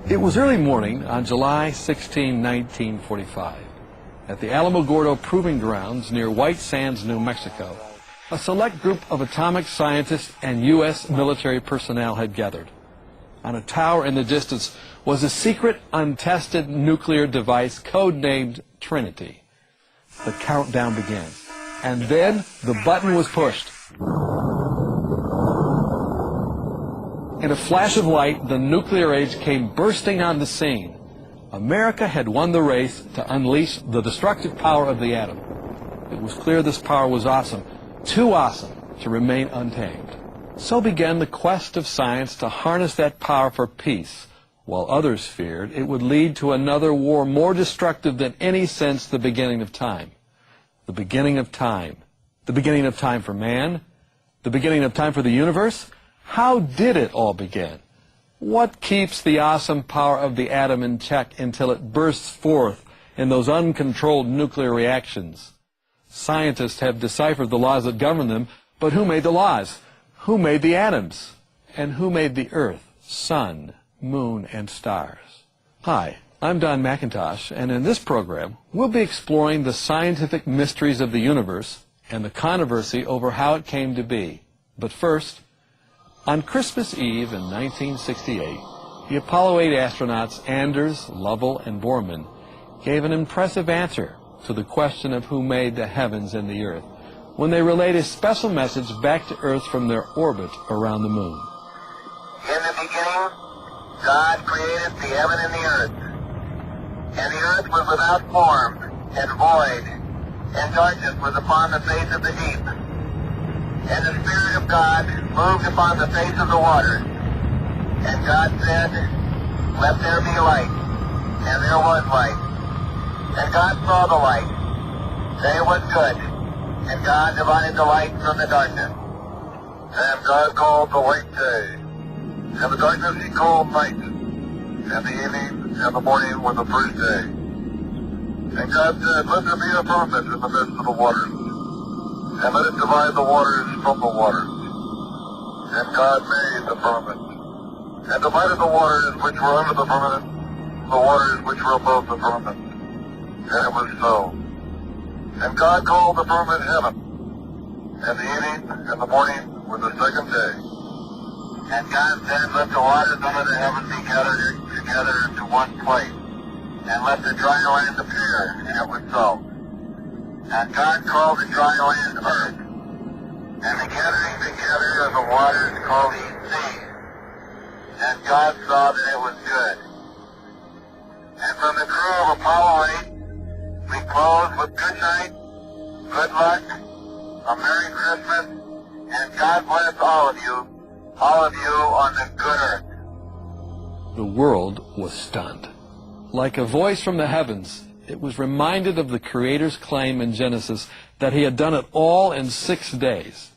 It was early morning on July 16, 1945. At the Alamogordo Proving Grounds near White Sands, New Mexico, a select group of atomic scientists and U.S. military personnel had gathered. On a tower in the distance was a secret, untested nuclear device codenamed Trinity. The countdown began, and then the button was pushed. In a flash of light, the nuclear age came bursting on the scene. America had won the race to unleash the destructive power of the atom. It was clear this power was awesome, too awesome to remain untamed. So began the quest of science to harness that power for peace, while others feared it would lead to another war more destructive than any since the beginning of time. The beginning of time. The beginning of time for man. The beginning of time for the universe. How did it all begin? What keeps the awesome power of the atom in check until it bursts forth in those uncontrolled nuclear reactions? Scientists have deciphered the laws that govern them, but who made the laws? Who made the atoms? And who made the earth, sun, moon, and stars? Hi, I'm Don McIntosh, and in this program, we'll be exploring the scientific mysteries of the universe and the controversy over how it came to be. But first, on Christmas Eve in 1968, the Apollo 8 astronauts Anders, Lovell, and Borman gave an impressive answer to the question of who made the heavens and the earth when they relayed a special message back to Earth from their orbit around the moon. In the beginning, God created the heaven and the earth. And the earth was without form and void, and darkness was upon the face of the deep. And the Spirit of God moved upon the face of the water. And God said, "Let there be light." And there was light. And God saw the light, that it was good. And God divided the light from the darkness. And God called the light day, and the darkness he called night. And the evening and the morning were the first day. And God said, "Let there be a firmament in the midst of the waters, and let it divide the waters from the waters." And God made the firmament, and divided the waters which were under the firmament, the waters which were above the firmament. And it was so. And God called the firmament heaven, and the evening and the morning were the second day. And God said, "Let the waters under the heaven be gathered together into one place, and let the dry land appear." And it was so. And God called the dry land earth, and the gathering together of the waters called he sea. And God saw that it was good. And from the crew of Apollo 8, we close with good night, good luck, a Merry Christmas, and God bless all of you on the good earth. The world was stunned. Like a voice from the heavens, it was reminded of the Creator's claim in Genesis that he had done it all in 6 days.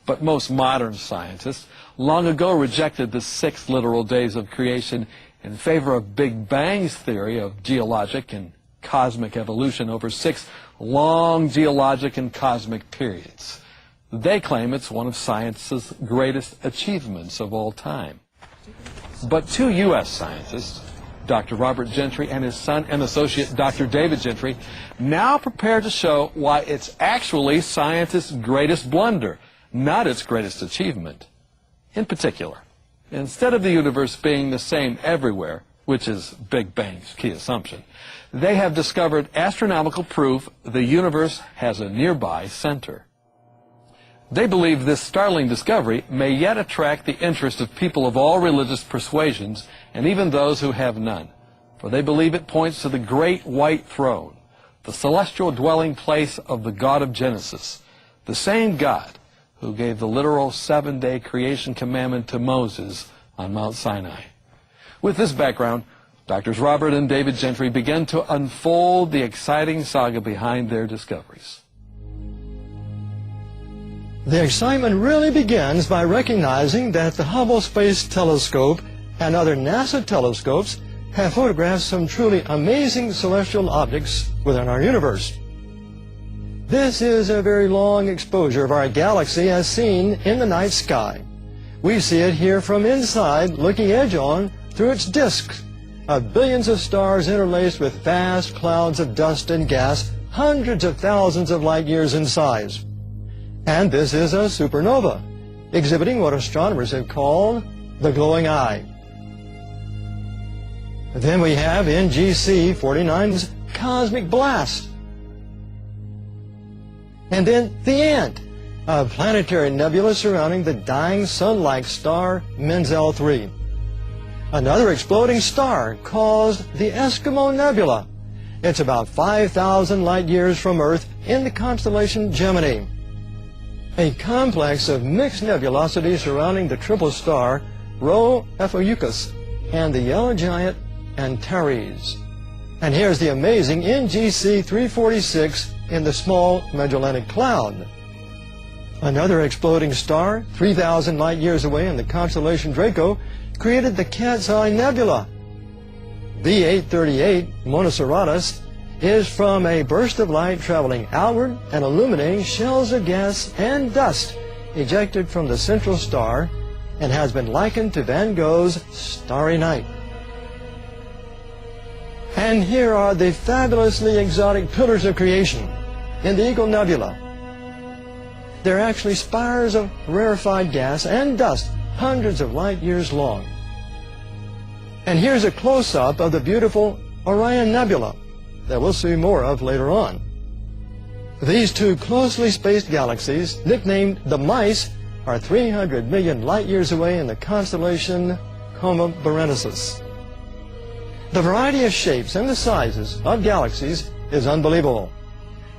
But most modern scientists long ago rejected the 6 literal days of creation in favor of Big Bang's theory of geologic and cosmic evolution over 6 long geologic and cosmic periods. They claim it's one of science's greatest achievements of all time. But 2 U.S. scientists, Dr. Robert Gentry and his son and associate Dr. David Gentry, now prepare to show why it's actually scientists' greatest blunder, not its greatest achievement. In particular, instead of the universe being the same everywhere, which is Big Bang's key assumption, they have discovered astronomical proof the universe has a nearby center. They believe this startling discovery may yet attract the interest of people of all religious persuasions, and even those who have none, for they believe it points to the great white throne, the celestial dwelling place of the God of Genesis, the same God who gave the literal 7-day creation commandment to Moses on Mount Sinai. With this background, Drs. Robert and David Gentry began to unfold the exciting saga behind their discoveries. The excitement really begins by recognizing that the Hubble Space Telescope and other NASA telescopes have photographed some truly amazing celestial objects within our universe. This is a very long exposure of our galaxy as seen in the night sky. We see it here from inside, looking edge-on through its disk. of billions of stars interlaced with vast clouds of dust and gas, hundreds of thousands of light years in size. And this is a supernova, exhibiting what astronomers have called the glowing eye. Then we have NGC 49's cosmic blast. And then the Ant, a planetary nebula surrounding the dying sun-like star Menzel 3. Another exploding star caused the Eskimo Nebula. It's about 5,000 light years from Earth in the constellation Gemini. A complex of mixed nebulosity surrounding the triple star Rho Ophiuchus and the yellow giant Antares. And here's the amazing NGC 346 in the Small Magellanic Cloud. Another exploding star, 3,000 light years away in the constellation Draco, created the Cat's Eye Nebula. B838 Monocerotis is from a burst of light traveling outward and illuminating shells of gas and dust ejected from the central star and has been likened to Van Gogh's Starry Night. And here are the fabulously exotic pillars of creation in the Eagle Nebula. They're actually spires of rarefied gas and dust hundreds of light years long. And here's a close-up of the beautiful Orion Nebula that we'll see more of later on. These two closely spaced galaxies, nicknamed the Mice, are 300 million light years away in the constellation Coma Berenices. The variety of shapes and the sizes of galaxies is unbelievable.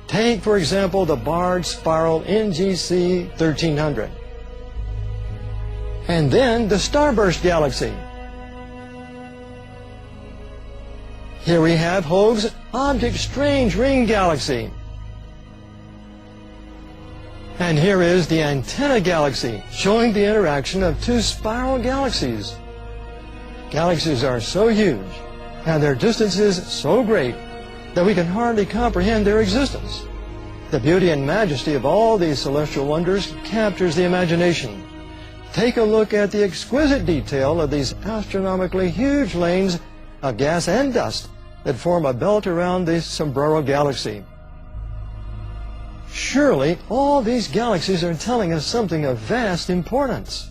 Take, for example, the barred spiral NGC 1300. And then the starburst galaxy. Here we have Hoag's Object Strange Ring Galaxy. And here is the Antenna Galaxy, showing the interaction of two spiral galaxies. Galaxies are so huge, and their distances so great, that we can hardly comprehend their existence. The beauty and majesty of all these celestial wonders captures the imagination. Take a look at the exquisite detail of these astronomically huge lanes of gas and dust that form a belt around the Sombrero Galaxy. Surely all these galaxies are telling us something of vast importance.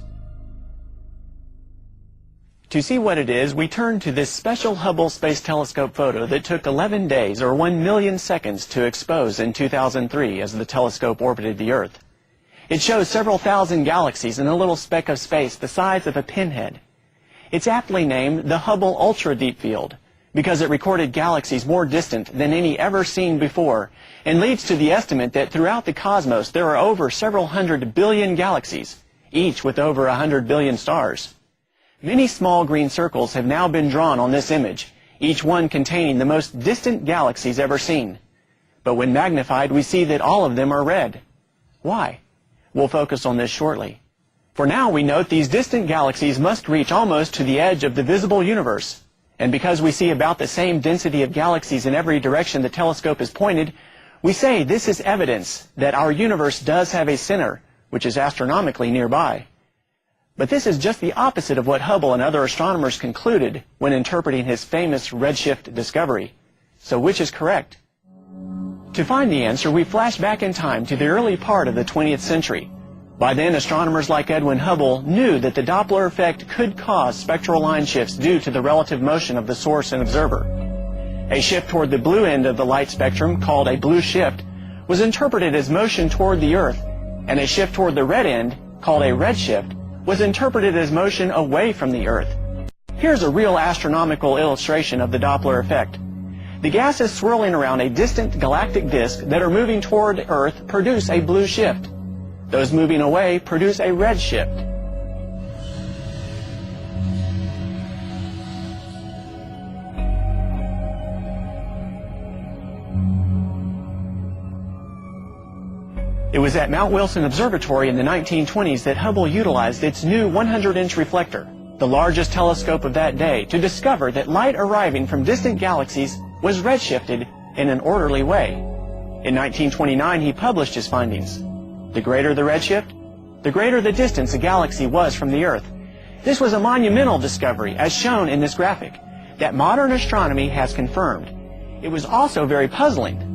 To see what it is, we turn to this special Hubble Space Telescope photo that took 11 days or 1 million seconds to expose in 2003 as the telescope orbited the Earth. It shows several thousand galaxies in a little speck of space the size of a pinhead. It's aptly named the Hubble Ultra Deep Field because it recorded galaxies more distant than any ever seen before and leads to the estimate that throughout the cosmos there are over several hundred billion galaxies, each with over 100 billion stars. Many small green circles have now been drawn on this image, each one containing the most distant galaxies ever seen. But when magnified, we see that all of them are red. Why? We'll focus on this shortly. For now, we note these distant galaxies must reach almost to the edge of the visible universe. And because we see about the same density of galaxies in every direction the telescope is pointed, we say this is evidence that our universe does have a center, which is astronomically nearby. But this is just the opposite of what Hubble and other astronomers concluded when interpreting his famous redshift discovery. So which is correct? To find the answer, we flash back in time to the early part of the 20th century. By then, astronomers like Edwin Hubble knew that the Doppler effect could cause spectral line shifts due to the relative motion of the source and observer. A shift toward the blue end of the light spectrum, called a blue shift, was interpreted as motion toward the Earth, and a shift toward the red end, called a red shift, was interpreted as motion away from the Earth. Here's a real astronomical illustration of the Doppler effect. The gases swirling around a distant galactic disk that are moving toward Earth produce a blue shift. Those moving away produce a red shift. It was at Mount Wilson Observatory in the 1920s that Hubble utilized its new 100-inch reflector, the largest telescope of that day, to discover that light arriving from distant galaxies was redshifted in an orderly way. In 1929, he published his findings. The greater the redshift, the greater the distance a galaxy was from the Earth. This was a monumental discovery, as shown in this graphic. that modern astronomy has confirmed. It was also very puzzling.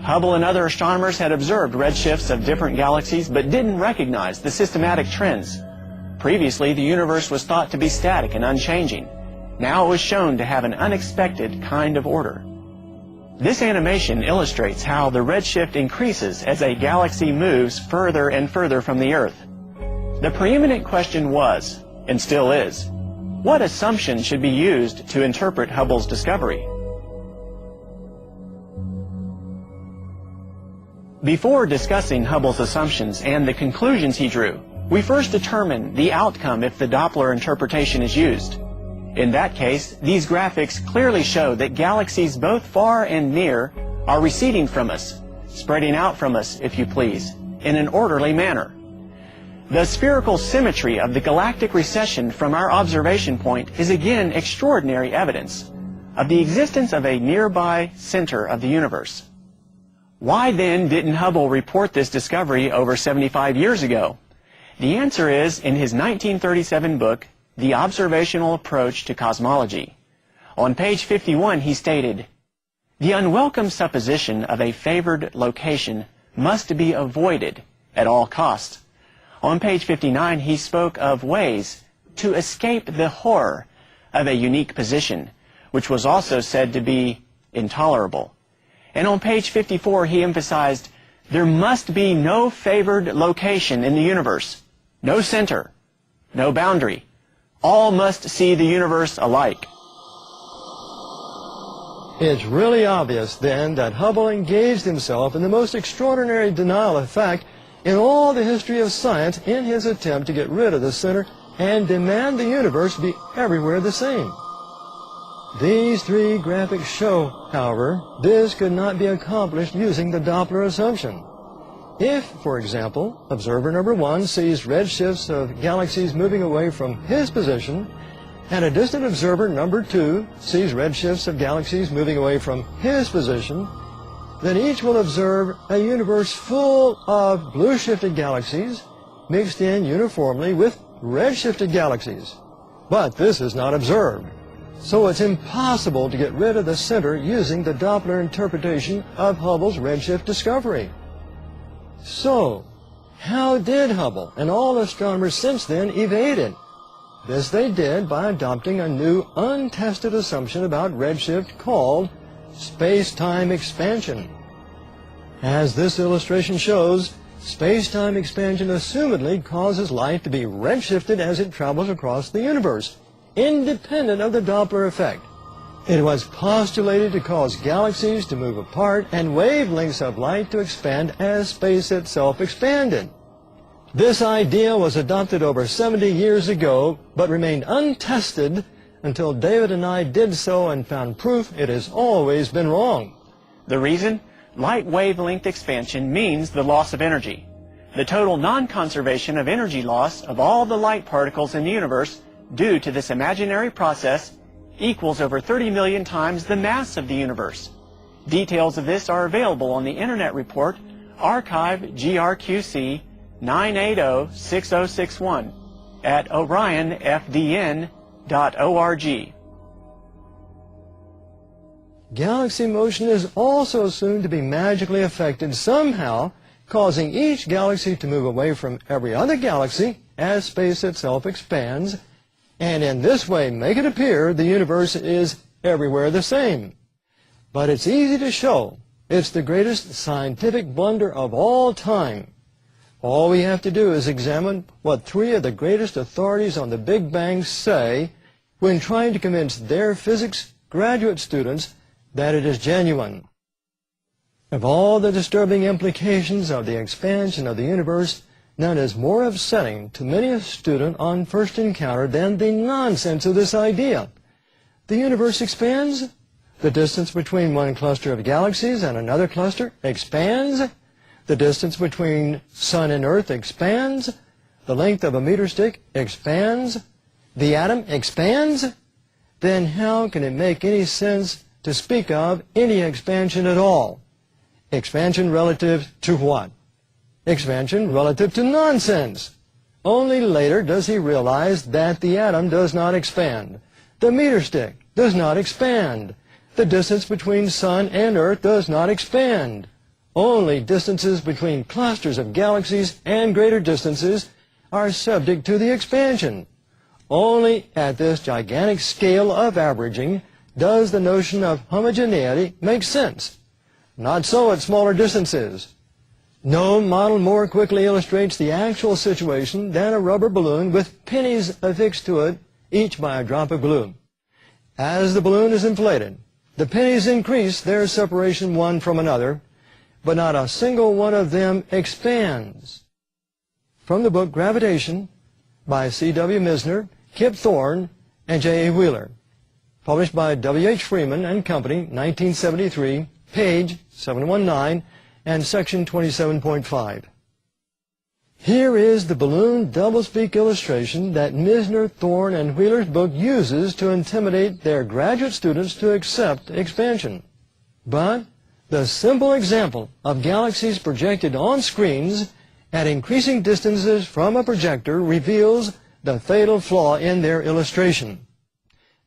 Hubble and other astronomers had observed redshifts of different galaxies but didn't recognize the systematic trends. Previously, the universe was thought to be static and unchanging. Now it was shown to have an unexpected kind of order. This animation illustrates how the redshift increases as a galaxy moves further and further from the Earth. The preeminent question was, and still is, what assumptions should be used to interpret Hubble's discovery? Before discussing Hubble's assumptions and the conclusions he drew, we first determine the outcome if the Doppler interpretation is used. In that case, these graphics clearly show that galaxies both far and near are receding from us, spreading out from us, if you please, in an orderly manner. The spherical symmetry of the galactic recession from our observation point is again extraordinary evidence of the existence of a nearby center of the universe. Why then didn't Hubble report this discovery over 75 years ago? The answer is in his 1937 book, The Observational Approach to Cosmology. On page 51 he stated, "The unwelcome supposition of a favored location must be avoided at all costs." On page 59 he spoke of ways to escape the horror of a unique position, which was also said to be intolerable. And on page 54 he emphasized, there must be no favored location in the universe, no center, no boundary. All must see the universe alike. It's really obvious then that Hubble engaged himself in the most extraordinary denial of fact in all the history of science in his attempt to get rid of the center and demand the universe be everywhere the same. These three graphics show, however, this could not be accomplished using the Doppler assumption. If, for example, observer number 1 sees redshifts of galaxies moving away from his position, and a distant observer number 2 sees redshifts of galaxies moving away from his position, then each will observe a universe full of blue-shifted galaxies mixed in uniformly with red-shifted galaxies. But this is not observed. So it's impossible to get rid of the center using the Doppler interpretation of Hubble's redshift discovery. So, how did Hubble and all astronomers since then evade it? This they did by adopting a new untested assumption about redshift called space-time expansion. As this illustration shows, space-time expansion assumedly causes light to be redshifted as it travels across the universe, independent of the Doppler effect. It was postulated to cause galaxies to move apart and wavelengths of light to expand as space itself expanded. This idea was adopted over 70 years ago, but remained untested until David and I did so and found proof it has always been wrong. The reason? Light wavelength expansion means the loss of energy. The total non-conservation of energy loss of all the light particles in the universe due to this imaginary process equals over 30 million times the mass of the universe. Details of this are available on the Internet report Archive GRQC 9806061 at orionfdn.org. Galaxy motion is also assumed to be magically affected somehow, causing each galaxy to move away from every other galaxy as space itself expands, and in this way make it appear the universe is everywhere the same. But it's easy to show it's the greatest scientific blunder of all time. All we have to do is examine what three of the greatest authorities on the Big Bang say when trying to convince their physics graduate students that it is genuine. Of all the disturbing implications of the expansion of the universe, none is more upsetting to many a student on first encounter than the nonsense of this idea. The universe expands, the distance between one cluster of galaxies and another cluster expands, the distance between Sun and Earth expands, the length of a meter stick expands, the atom expands. Then how can it make any sense to speak of any expansion at all? Expansion relative to what? Expansion relative to nonsense. Only later does he realize that the atom does not expand. The meter stick does not expand. The distance between Sun and Earth does not expand. Only distances between clusters of galaxies and greater distances are subject to the expansion. Only at this gigantic scale of averaging does the notion of homogeneity make sense. Not so at smaller distances. No model more quickly illustrates the actual situation than a rubber balloon with pennies affixed to it, each by a drop of glue. As the balloon is inflated, the pennies increase their separation one from another, but not a single one of them expands. From the book Gravitation by C.W. Misner, Kip Thorne, and J.A. Wheeler, published by W.H. Freeman and Company, 1973, page 719 and section 27.5. Here is the balloon doublespeak illustration that Misner, Thorne, and Wheeler's book uses to intimidate their graduate students to accept expansion. But the simple example of galaxies projected on screens at increasing distances from a projector reveals the fatal flaw in their illustration.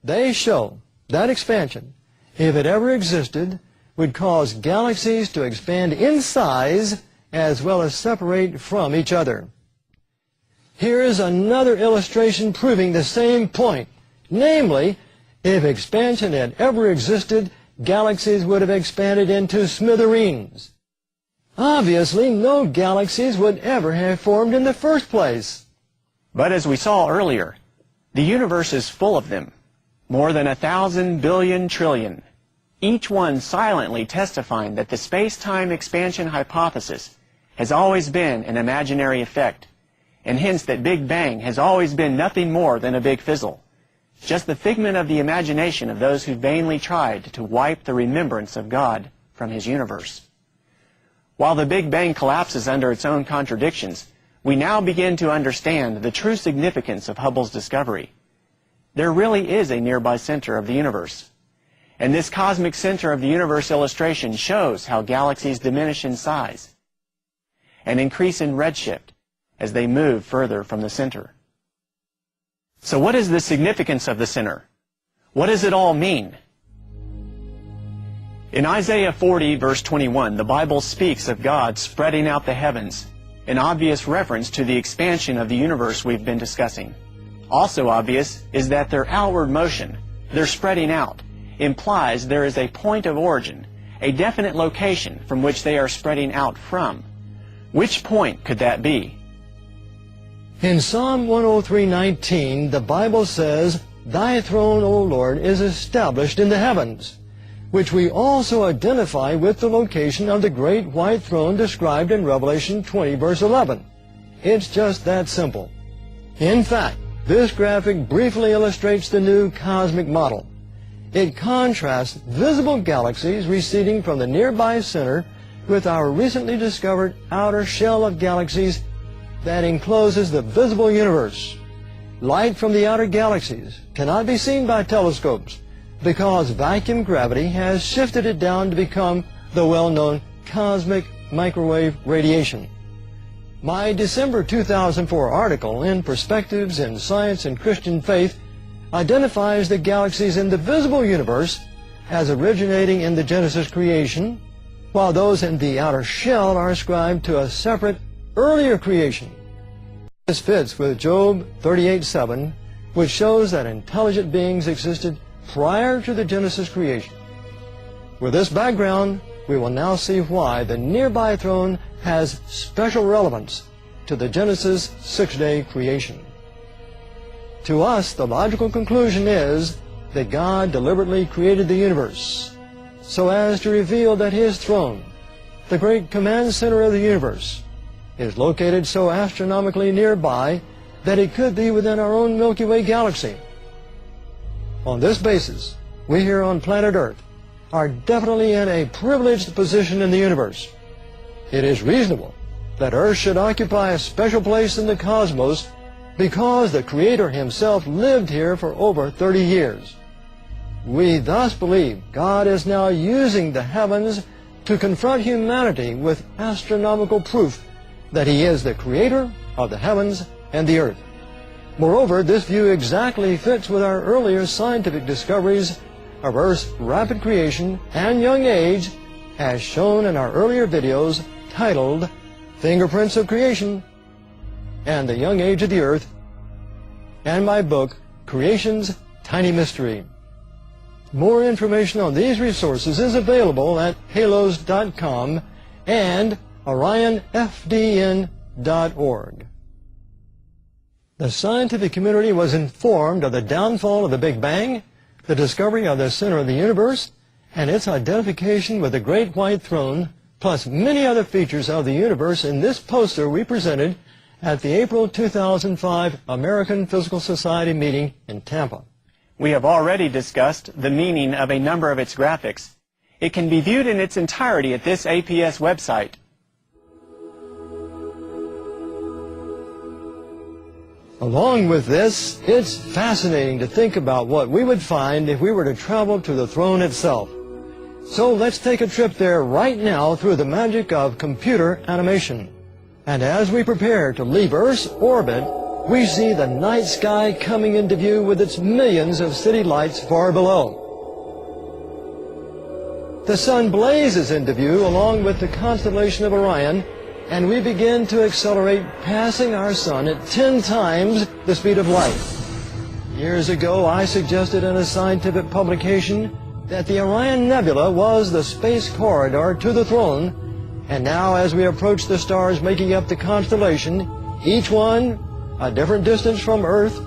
They show that expansion, if it ever existed, would cause galaxies to expand in size as well as separate from each other. Here is another illustration proving the same point. Namely, if expansion had ever existed, galaxies would have expanded into smithereens. Obviously, no galaxies would ever have formed in the first place. But as we saw earlier, the universe is full of them, more than 1,000 billion trillion, each one silently testifying that the space-time expansion hypothesis has always been an imaginary effect, and hence that Big Bang has always been nothing more than a big fizzle, just the figment of the imagination of those who vainly tried to wipe the remembrance of God from His universe. While the Big Bang collapses under its own contradictions, we now begin to understand the true significance of Hubble's discovery. There really is a nearby center of the universe. And this cosmic center of the universe illustration shows how galaxies diminish in size and increase in redshift as they move further from the center. So what is the significance of the center? What does it all mean? In Isaiah 40, verse 21, the Bible speaks of God spreading out the heavens, an obvious reference to the expansion of the universe we've been discussing. Also obvious is that their outward motion, their spreading out, implies there is a point of origin, a definite location from which they are spreading out from. Which point could that be? In Psalm 103:19, the Bible says, "Thy throne, O Lord, is established in the heavens," which we also identify with the location of the great white throne described in Revelation 20, verse 11. It's just that simple. In fact, this graphic briefly illustrates the new cosmic model. It contrasts visible galaxies receding from the nearby center with our recently discovered outer shell of galaxies that encloses the visible universe. Light from the outer galaxies cannot be seen by telescopes because vacuum gravity has shifted it down to become the well-known cosmic microwave radiation. My December 2004 article in Perspectives in Science and Christian Faith identifies the galaxies in the visible universe as originating in the Genesis creation, while those in the outer shell are ascribed to a separate, earlier creation. This fits with Job 38:7, which shows that intelligent beings existed prior to the Genesis creation. With this background, we will now see why the nearby throne has special relevance to the Genesis six-day creation. To us, the logical conclusion is that God deliberately created the universe so as to reveal that His throne, the great command center of the universe, is located so astronomically nearby that it could be within our own Milky Way galaxy. On this basis, we here on planet Earth are definitely in a privileged position in the universe. It is reasonable that Earth should occupy a special place in the cosmos because the Creator Himself lived here for over 30 years. We thus believe God is now using the heavens to confront humanity with astronomical proof that He is the Creator of the heavens and the earth. Moreover, this view exactly fits with our earlier scientific discoveries of Earth's rapid creation and young age, as shown in our earlier videos titled Fingerprints of Creation and the Young Age of the Earth, and my book, Creation's Tiny Mystery. More information on these resources is available at halos.com and orionfdn.org. The scientific community was informed of the downfall of the Big Bang, the discovery of the center of the universe, and its identification with the Great White Throne, plus many other features of the universe in this poster we presented at the April 2005 American Physical Society meeting in Tampa. We have already discussed the meaning of a number of its graphics. It can be viewed in its entirety at this APS website. Along with this, it's fascinating to think about what we would find if we were to travel to the throne itself. So let's take a trip there right now through the magic of computer animation. And as we prepare to leave Earth's orbit, we see the night sky coming into view with its millions of city lights far below. The sun blazes into view along with the constellation of Orion, and we begin to accelerate, passing our sun at 10 times the speed of light. Years ago, I suggested in a scientific publication that the Orion Nebula was the space corridor to the throne, and now as we approach the stars making up the constellation, each one a different distance from Earth,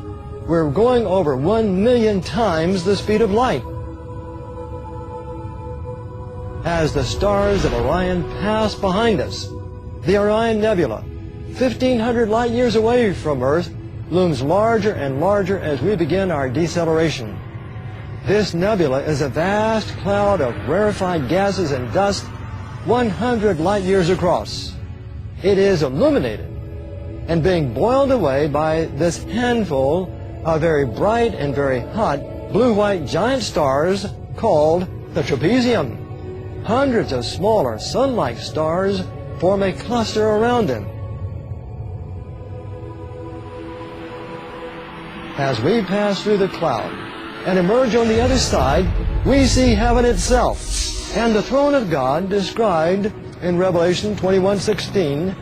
we're going over 1 million times the speed of light. As the stars of Orion pass behind us, the Orion Nebula, 1,500 light years away from Earth, looms larger and larger as we begin our deceleration. This nebula is a vast cloud of rarefied gases and dust 100 light years across. It is illuminated and being boiled away by this handful of very bright and very hot blue-white giant stars called the trapezium. Hundreds of smaller sun-like stars form a cluster around them. As we pass through the cloud and emerge on the other side, we see heaven itself and the throne of God described in Revelation 21:16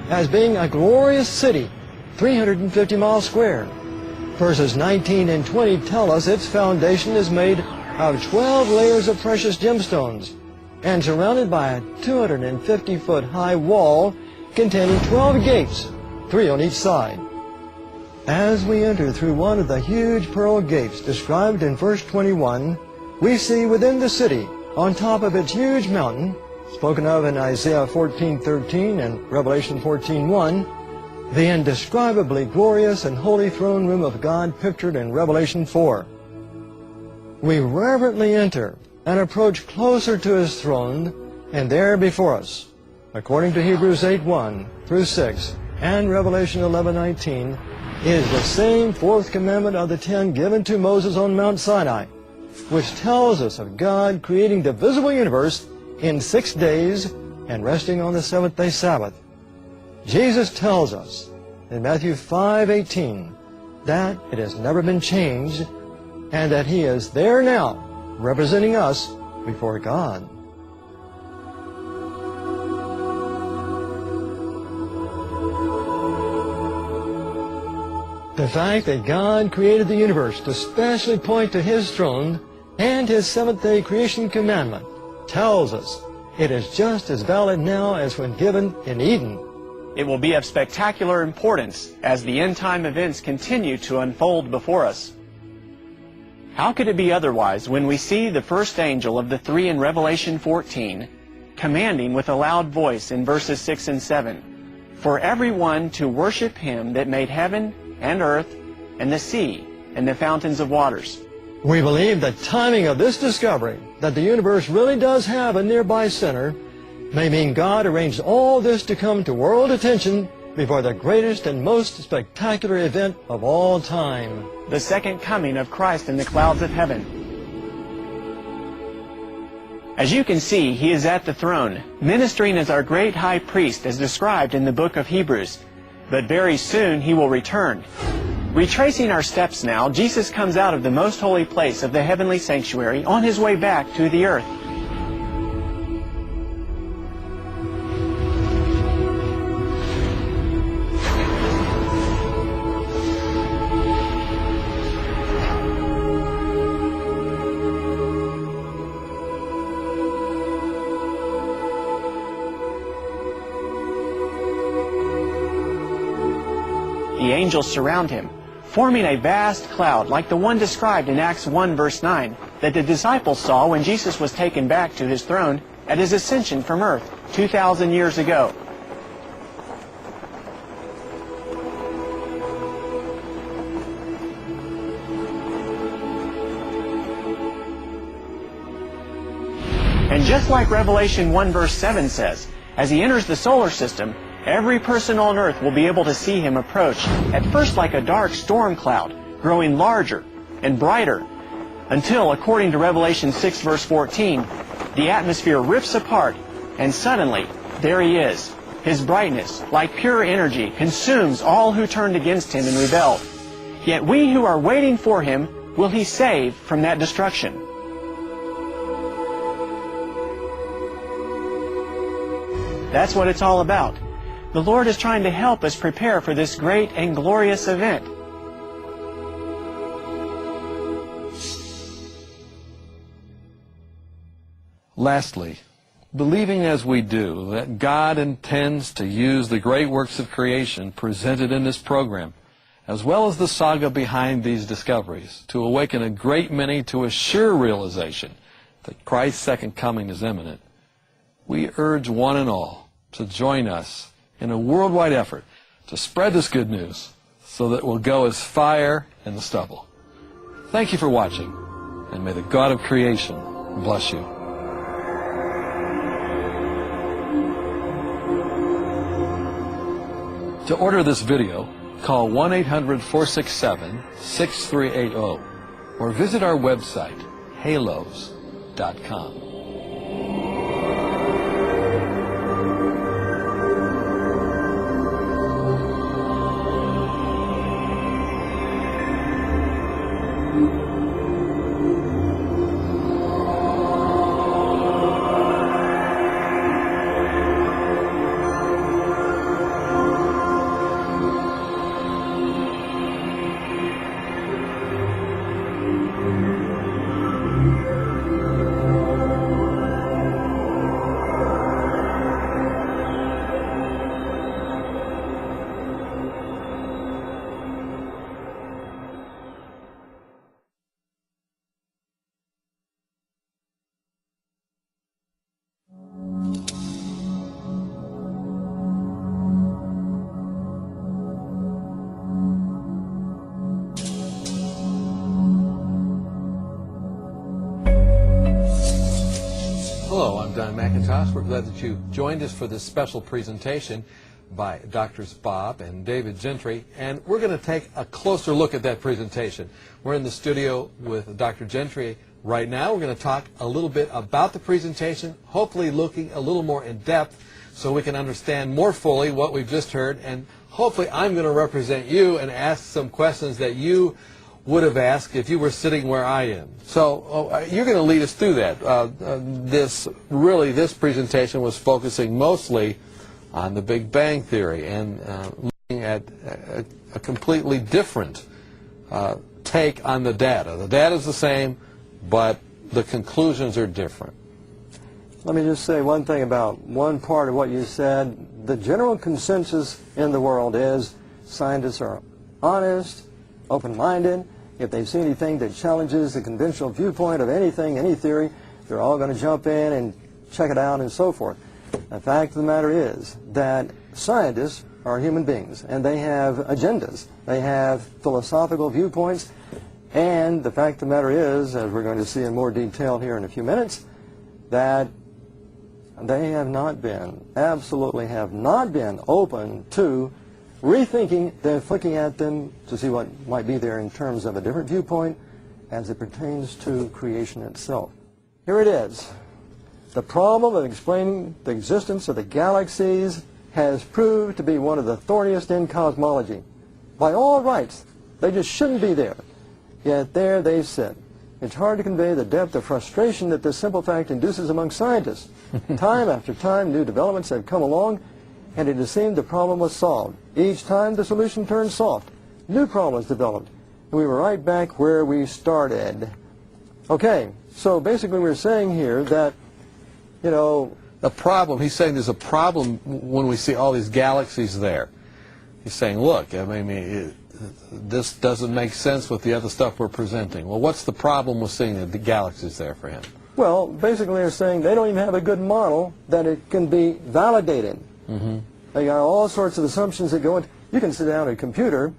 as being a glorious city, 350 miles square. Verses 19 and 20 tell us its foundation is made of 12 layers of precious gemstones and surrounded by a 250-foot high wall containing 12 gates, 3 on each side. As we enter through one of the huge pearl gates described in verse 21, we see within the city, on top of its huge mountain, spoken of in Isaiah 14:13 and Revelation 14:1, the indescribably glorious and holy throne room of God pictured in Revelation 4. We reverently enter and approach closer to His throne, and there before us, according to Hebrews 8:1 through 6 and Revelation 11:19, is the same fourth commandment of the 10 given to Moses on Mount Sinai, which tells us of God creating the visible universe in 6 days and resting on the seventh-day Sabbath. Jesus tells us in Matthew 5:18 that it has never been changed and that He is there now representing us before God. The fact that God created the universe to specially point to His throne and His seventh-day creation commandment tells us it is just as valid now as when given in Eden. It will be of spectacular importance as the end-time events continue to unfold before us. How could it be otherwise when we see the first angel of the 3 in Revelation 14 commanding with a loud voice in verses 6 and 7, "For everyone to worship Him that made heaven and earth and the sea and the fountains of waters." We believe the timing of this discovery, that the universe really does have a nearby center, may mean God arranged all this to come to world attention before the greatest and most spectacular event of all time, the second coming of Christ in the clouds of heaven. As you can see, He is at the throne, ministering as our great high priest as described in the book of Hebrews. But very soon He will return. Retracing our steps now, Jesus comes out of the most holy place of the heavenly sanctuary on his way back to the earth. The angels surround him, forming a vast cloud like the one described in Acts 1 verse 9 that the disciples saw when Jesus was taken back to his throne at his ascension from earth 2,000 years ago. And just like Revelation 1 verse 7 says, as he enters the solar system, every person on earth will be able to see him approach, at first like a dark storm cloud, growing larger and brighter, until, according to Revelation 6 verse 14, the atmosphere rips apart, and suddenly, there he is. His brightness, like pure energy, consumes all who turned against him and rebelled. Yet we who are waiting for him will he save from that destruction. That's what it's all about. The Lord is trying to help us prepare for this great and glorious event. Lastly, believing as we do that God intends to use the great works of creation presented in this program, as well as the saga behind these discoveries, to awaken a great many to a sure realization that Christ's second coming is imminent, we urge one and all to join us in a worldwide effort to spread this good news so that it will go as fire in the stubble. Thank you for watching, and may the God of creation bless you. To order this video, call 1-800-467-6380 or visit our website, halos.com. Hello, I'm Don McIntosh. We're glad that you joined us for this special presentation by Drs. Bob and David Gentry, and we're going to take a closer look at that presentation. We're in the studio with Dr. Gentry right now. We're going to talk a little bit about the presentation, hopefully looking a little more in depth so we can understand more fully what we've just heard, and hopefully I'm going to represent you and ask some questions that you would have asked if you were sitting where I am. So you're going to lead us through that. This presentation was focusing mostly on the Big Bang Theory and looking at a completely different take on the data. The data is the same, but the conclusions are different. Let me just say one thing about one part of what you said. The general consensus in the world is scientists are honest, open-minded. If they see anything that challenges the conventional viewpoint of anything, any theory, they're all going to jump in and check it out and so forth. The fact of the matter is that scientists are human beings, and they have agendas. They have philosophical viewpoints, and the fact of the matter is, as we're going to see in more detail here in a few minutes, that they have not been, absolutely have not been open to rethinking, then looking at them to see what might be there in terms of a different viewpoint as it pertains to creation itself. Here it is. The problem of explaining the existence of the galaxies has proved to be one of the thorniest in cosmology. By all rights, They just shouldn't be there. Yet there they sit. It's hard to convey the depth of frustration that this simple fact induces among scientists. Time after time, new developments have come along, and it has seemed the problem was solved. Each time the solution turned soft. New problems developed, and we were right back where we started. Okay, so basically we're saying here that, you know, The problem, he's saying there's a problem when we see all these galaxies there. He's saying, look, I mean, this doesn't make sense with the other stuff we're presenting. Well, what's the problem with seeing the galaxies there for him? well, basically they're saying they don't even have a good model that it can be validated. They got all sorts of assumptions that go in. You can sit down at a computer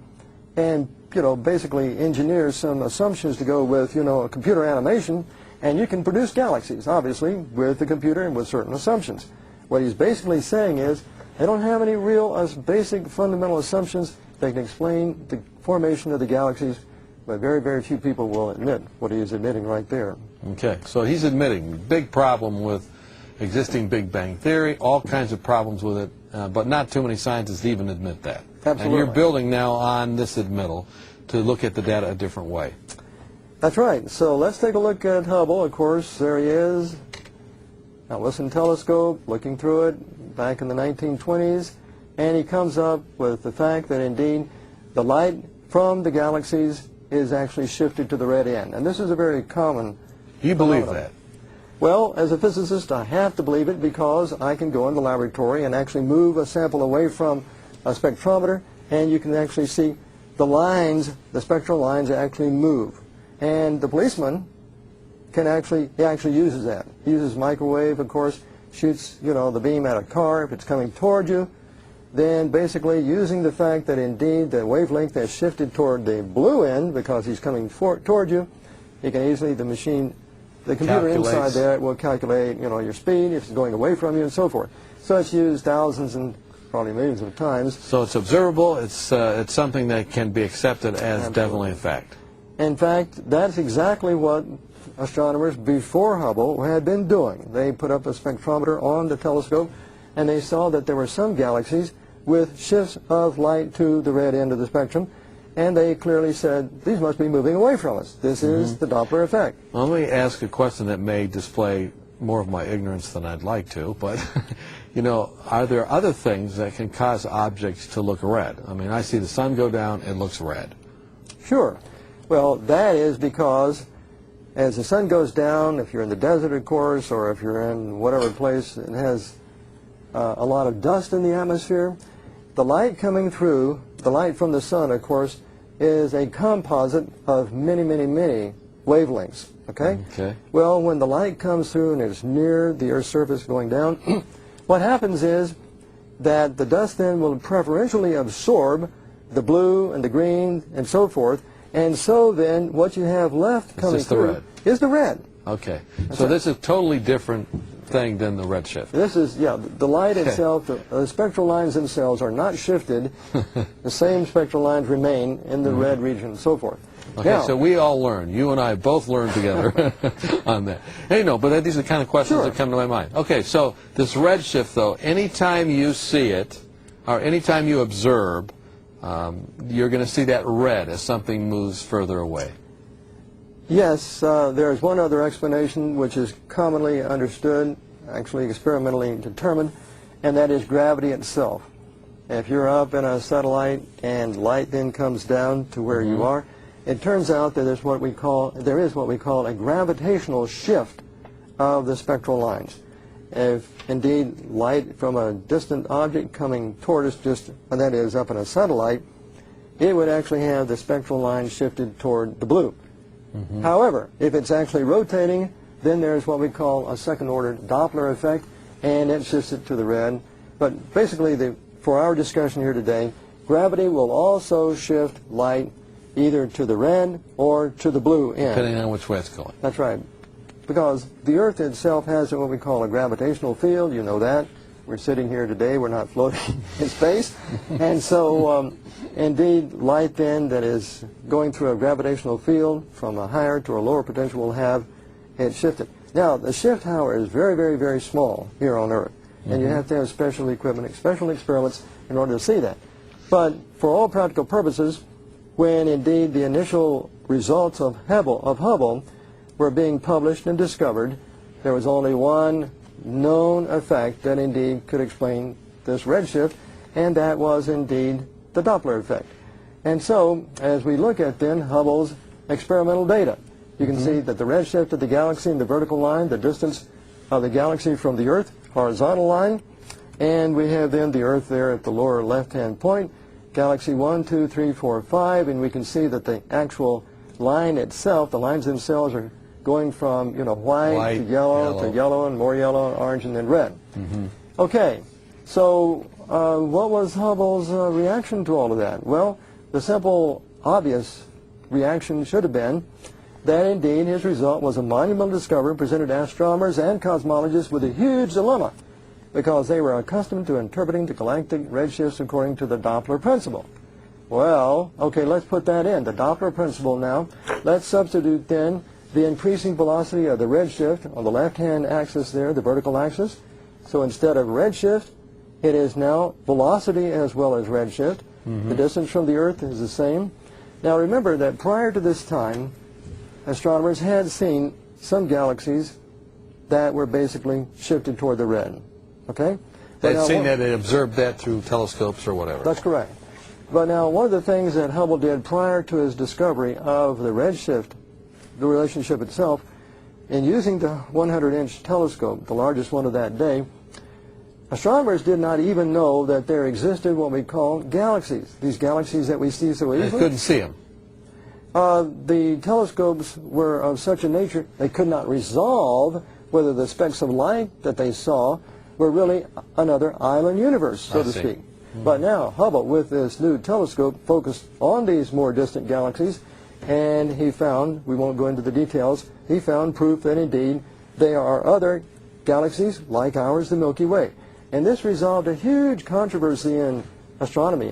and, you know, basically engineer some assumptions to go with, you know, a computer animation, and you can produce galaxies, obviously, with the computer and with certain assumptions. What he's basically saying is they don't have any real basic fundamental assumptions that can explain the formation of the galaxies, but very, very few people will admit what he is admitting right there. Okay, so he's admitting big problem with existing Big Bang theory, all kinds of problems with it, but not too many scientists even admit that. Absolutely. And you're building now on this admittal to look at the data a different way. That's right. So let's take a look at Hubble. Of course, there he is. Now listen, telescope, looking through it back in the 1920s, and he comes up with the fact that indeed the light from the galaxies is actually shifted to the red end. And this is a very common You believe phenomenon. that? Well, as a physicist, I have to believe it because I can go in the laboratory and actually move a sample away from a spectrometer, and you can actually see the lines, the spectral lines actually move. And the policeman can actually uses that. He uses microwave, of course, shoots, you know, the beam at a car if it's coming toward you. Then basically using the fact that indeed the wavelength has shifted toward the blue end because he's coming toward you, you can easily, the computer inside there will calculate, you know, your speed, if it's going away from you, and so forth. So it's used thousands and probably millions of times. So it's observable, it's something that can be accepted as definitely a fact. In fact, that's exactly what astronomers before Hubble had been doing. They put up a spectrometer on the telescope, and they saw that there were some galaxies with shifts of light to the red end of the spectrum, and they clearly said, these must be moving away from us. This is the Doppler effect. Well, let me ask a question that may display more of my ignorance than I'd like to, but, you know, are there other things that can cause objects to look red? I mean, I see the sun go down, it looks red. Sure. Well, that is because as the sun goes down, if you're in the desert, of course, or if you're in whatever place that has a lot of dust in the atmosphere, the light coming through, the light from the sun, of course, is a composite of many, many, many wavelengths, okay? Okay. Well, when the light comes through and it's near the Earth's surface going down, what happens is that the dust then will preferentially absorb the blue and the green and so forth, and so then what you have left coming through is the red. Okay. So this is a totally different thing than the redshift. This is, yeah, the light itself, the spectral lines themselves are not shifted. The same spectral lines remain in the red region and so forth. Okay, now, so we all learn. You and I both learned together on that. Hey, no, but these are the kind of questions that come to my mind. Okay, so this redshift, though, anytime you see it, or anytime you observe, you're going to see that red as something moves further away. yes, there's one other explanation which is commonly understood, actually experimentally determined, and that is gravity itself. If you're up in a satellite and light then comes down to where you are, it turns out that there is what we call a gravitational shift of the spectral lines. If indeed light from a distant object coming toward us, and that is up in a satellite, it would actually have the spectral line shifted toward the blue. However, if it's actually rotating, then there's what we call a second-order Doppler effect, and it shifts it to the red. But basically, for our discussion here today, gravity will also shift light either to the red or to the blue end. Depending on which way it's going. That's right. Because the Earth itself has what we call a gravitational field. You know that. We're sitting here today. We're not floating in space. And so, indeed, light then that is going through a gravitational field from a higher to a lower potential will have it shifted. Now, the shift, however, is very, very, very small here on Earth. And you have to have special equipment, special experiments in order to see that. But for all practical purposes, when indeed the initial results of Hubble were being published and discovered, there was only one known effect that indeed could explain this redshift, and that was indeed the Doppler effect. And so, as we look at then Hubble's experimental data, you can see that the redshift of the galaxy in the vertical line, the distance of the galaxy from the Earth, horizontal line, and we have then the Earth there at the lower left-hand point, galaxy 1, 2, 3, 4, 5, and we can see that the actual line itself, the lines themselves are going from, white to yellow, and more yellow, orange, and then red. Okay, so what was Hubble's reaction to all of that? Well, the simple, obvious reaction should have been that indeed his result was a monumental discovery, presented astronomers and cosmologists with a huge dilemma, because they were accustomed to interpreting the galactic redshifts according to the Doppler principle. Well, okay, let's put that in, the Doppler principle now. Let's substitute then the increasing velocity of the redshift on the left-hand axis there, the vertical axis. So instead of redshift, it is now velocity as well as redshift. The distance from the Earth is the same. Now remember that prior to this time, astronomers had seen some galaxies that were basically shifted toward the red. Okay? They'd seen that, they observed that through telescopes or whatever. That's correct. But now one of the things that Hubble did prior to his discovery of the redshift, the relationship itself, in using the 100-inch telescope, the largest one of that day, astronomers did not even know that there existed what we call galaxies, these galaxies that we see so easily. They couldn't see them. The telescopes were of such a nature they could not resolve whether the specks of light that they saw were really another island universe, so to speak. But now Hubble, with this new telescope, focused on these more distant galaxies, and he found, we won't go into the details, he found proof that indeed there are other galaxies like ours, the Milky Way. And this resolved a huge controversy in astronomy.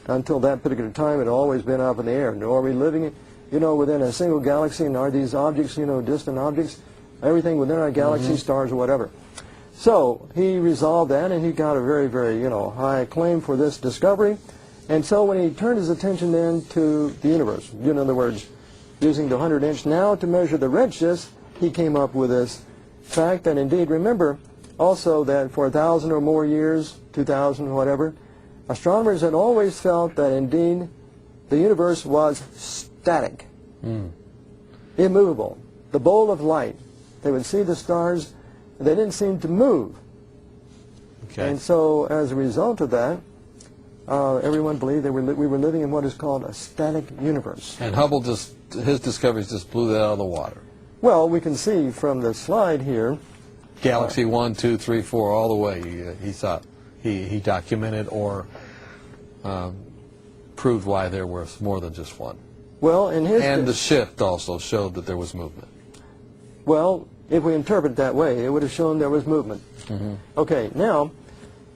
Until that particular time, it had always been up in the air. Are we living, within a single galaxy, and are these objects, distant objects? Everything within our galaxy, stars or whatever. So he resolved that, and he got a very, very, high acclaim for this discovery. And so when he turned his attention then to the universe, in other words, using the 100-inch now to measure the redshifts, he came up with this fact that indeed, remember, also that for 1,000 or more years, 2,000, whatever, astronomers had always felt that indeed the universe was static, immovable, the bowl of light. They would see the stars, and they didn't seem to move. Okay. And so as a result of that, everyone believed we were living in what is called a static universe. And Hubble his discoveries just blew that out of the water. Well, we can see from the slide here, Galaxy 1, 2, 3, 4, all the way, he thought, he documented or proved why there was more than just one. well, in his... And the shift also showed that there was movement. Well, if we interpret it that way, it would have shown there was movement. Okay, now,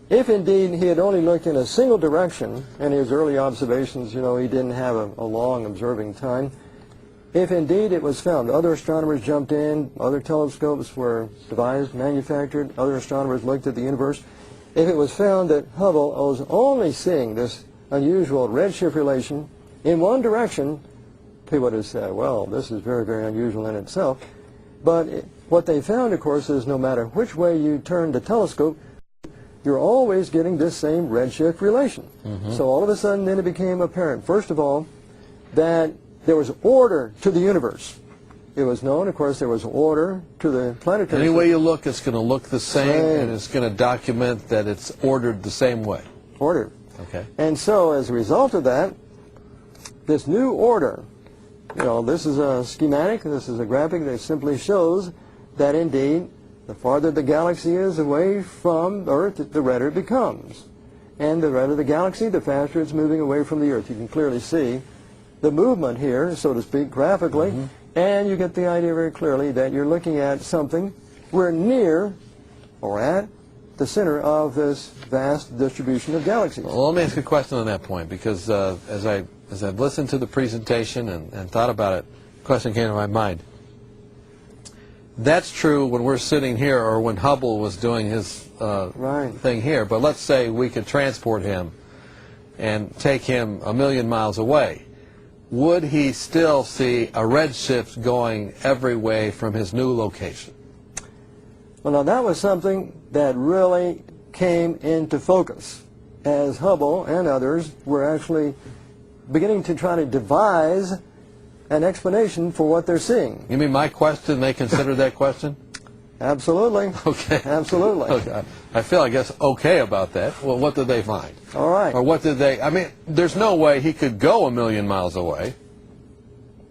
if indeed he had only looked in a single direction, and his early observations, he didn't have a long observing time, if indeed it was found, other astronomers jumped in, other telescopes were devised, manufactured, other astronomers looked at the universe, if it was found that Hubble was only seeing this unusual redshift relation in one direction, people would have said, well, this is very, very unusual in itself. But what they found, of course, is no matter which way you turn the telescope, you're always getting this same redshift relation. So all of a sudden then it became apparent, first of all, that there was order to the universe. It was known, of course, there was order to the planetary Any system. way you look, it's going to look the same, and it's going to document that it's ordered the same way. Order. Okay. And so as a result of that, this new order, this is a schematic, this is a graphic that simply shows that indeed the farther the galaxy is away from Earth, the redder it becomes. And the redder the galaxy, the faster it's moving away from the Earth. You can clearly see the movement here, so to speak, graphically, and you get the idea very clearly that you're looking at something, we're near or at the center of this vast distribution of galaxies. Well, let me ask a question on that point, because as I've listened to the presentation and thought about it, a question came to my mind. That's true when we're sitting here or when Hubble was doing his thing here, but let's say we could transport him and take him 1,000,000 miles away. would he still see a redshift going every way from his new location? Well, now that was something that really came into focus as Hubble and others were actually beginning to try to devise an explanation for what they're seeing. You mean my question, they considered that question? Absolutely. Okay. Absolutely. Okay. I feel, I guess, okay about that. Well, what did they find? All right. Or what did they, I mean, there's no way he could go 1,000,000 miles away.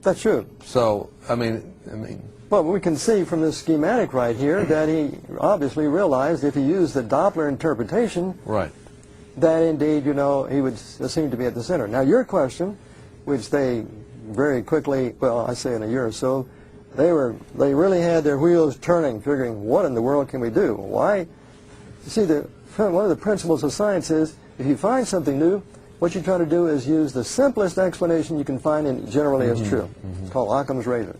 That's true. So, I mean. Well, we can see from this schematic right here that he obviously realized if he used the Doppler interpretation, Right. that indeed, you know, he would seem to be at the center. Now, your question, which they very quickly, well, I say in a year or so, they really had their wheels turning, figuring, what in the world can we do? Why? You see, one of the principles of science is, if you find something new, what you try to do is use the simplest explanation you can find and generally is true. It's called Occam's razor.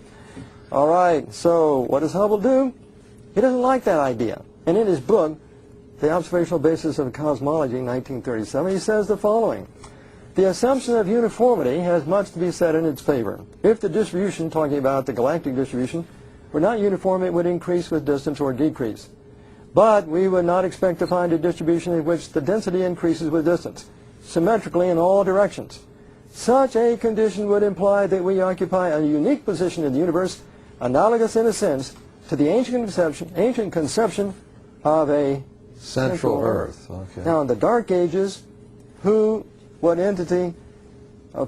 All right, so what does Hubble do? He doesn't like that idea. And in his book, The Observational Basis of Cosmology, 1937, he says the following. The assumption of uniformity has much to be said in its favor. If the distribution, talking about the galactic distribution, were not uniform, it would increase with distance or decrease. But we would not expect to find a distribution in which the density increases with distance, symmetrically in all directions. Such a condition would imply that we occupy a unique position in the universe, analogous in a sense to the ancient conception of a Central Earth. Okay. Now, in the Dark Ages, what entity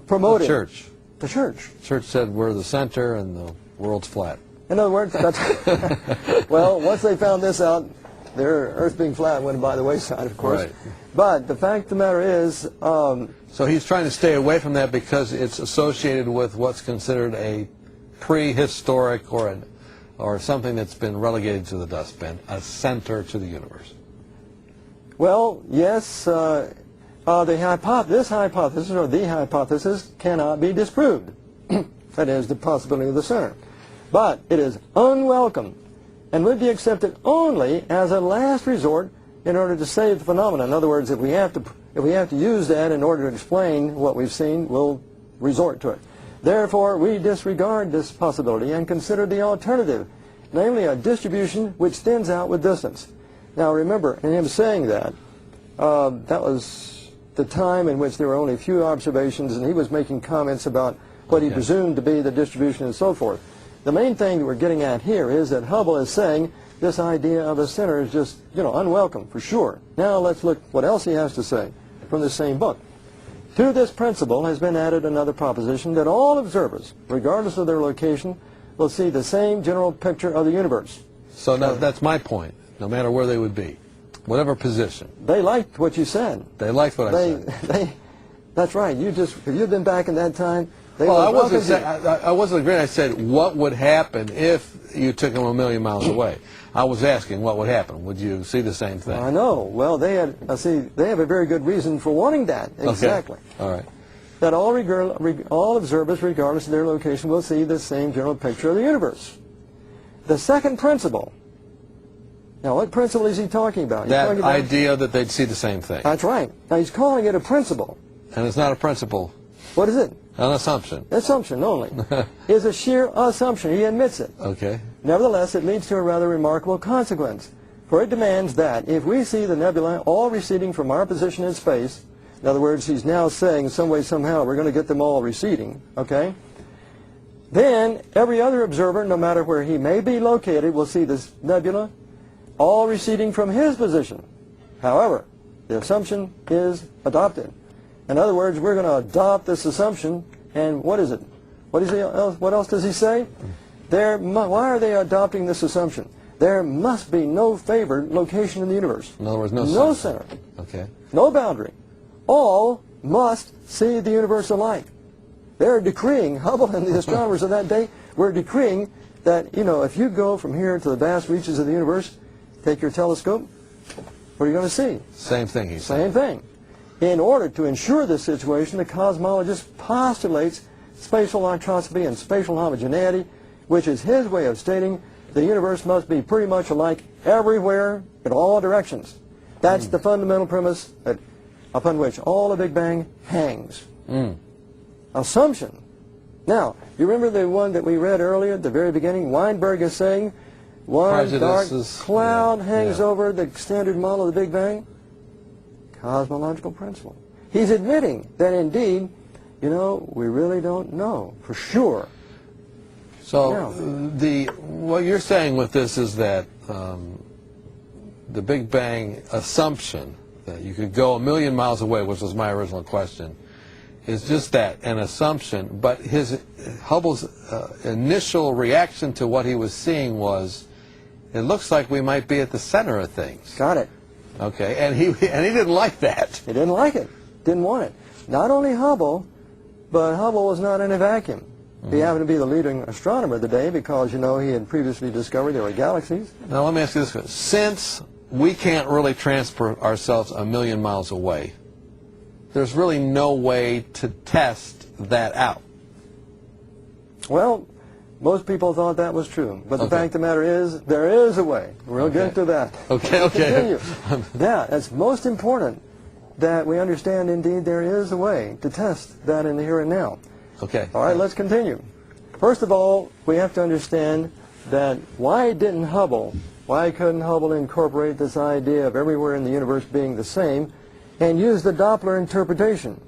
promoted? The church. The church. The church said we're the center and the world's flat. In other words, that's well, once they found this out, their Earth being flat went by the wayside, of course. Right. But the fact of the matter is, so he's trying to stay away from that because it's associated with what's considered a prehistoric or something that's been relegated to the dustbin, a center to the universe. Well, yes, this hypothesis, or the hypothesis, cannot be disproved. That is, the possibility of the center. But it is unwelcome and would be accepted only as a last resort in order to save the phenomenon. In other words, if we have to use that in order to explain what we've seen, we'll resort to it. Therefore, we disregard this possibility and consider the alternative, namely a distribution which thins out with distance. Now remember, in him saying that, that was the time in which there were only a few observations, and he was making comments about what he presumed to be the distribution and so forth. The main thing that we're getting at here is that Hubble is saying this idea of a center is just, unwelcome, for sure. Now let's look what else he has to say from the same book. To this principle has been added another proposition that all observers, regardless of their location, will see the same general picture of the universe. So now that's my point, no matter where they would be, whatever position. They liked what you said. They liked what I said. That's right. If you'd been back in that time, they well, would I wasn't agreeing. I said, what would happen if you took them 1,000,000 miles away? I was asking what would happen. Would you see the same thing? I know. Well, they have a very good reason for wanting that. Exactly. Okay. All right. That all observers, regardless of their location, will see the same general picture of the universe. The second principle. Now, what principle is he talking about? That idea that they'd see the same thing. That's right. Now, he's calling it a principle. And it's not a principle. What is it? An assumption. Assumption only. It's a sheer assumption. He admits it. Okay. Nevertheless, it leads to a rather remarkable consequence. For it demands that if we see the nebula all receding from our position in space, in other words, he's now saying some way, somehow, we're going to get them all receding, okay? Then every other observer, no matter where he may be located, will see this nebula all receding from his position. However, the assumption is adopted. In other words, we're going to adopt this assumption, and what is it? What else does he say? Why are they adopting this assumption? There must be no favored location in the universe. In other words, no center. Okay. No boundary. All must see the universe alike. They're decreeing, Hubble and the astronomers of that day were decreeing that, if you go from here to the vast reaches of the universe, take your telescope, what are you going to see? Same thing, he said. Same thing. In order to ensure this situation, the cosmologist postulates spatial entropy and spatial homogeneity, which is his way of stating the universe must be pretty much alike everywhere in all directions. That's the fundamental premise upon which all the Big Bang hangs. Assumption Now, you remember the one that we read earlier at the very beginning? Weinberg is saying, one dark cloud hangs over the standard model of the Big Bang. Cosmological principle. He's admitting that indeed, you know, we really don't know for sure. So what you're saying with this is that the Big Bang assumption that you could go 1,000,000 miles away, which was my original question, is just that, an assumption. But Hubble's initial reaction to what he was seeing was, it looks like we might be at the center of things. Got it. Okay, and he didn't like that. He didn't like it. Didn't want it. Not only Hubble, but Hubble was not in a vacuum. He happened to be the leading astronomer of the day because, you know, he had previously discovered there were galaxies. Now let me ask you this question. Since we can't really transport ourselves 1,000,000 miles away, there's really no way to test that out. Well, most people thought that was true. But the fact of the matter is, there is a way. We'll get to that. Okay. Continue. Yeah, it's most important that we understand indeed there is a way to test that in the here and now. Okay. All right, let's continue. First of all, we have to understand that why couldn't Hubble incorporate this idea of everywhere in the universe being the same and use the Doppler interpretation?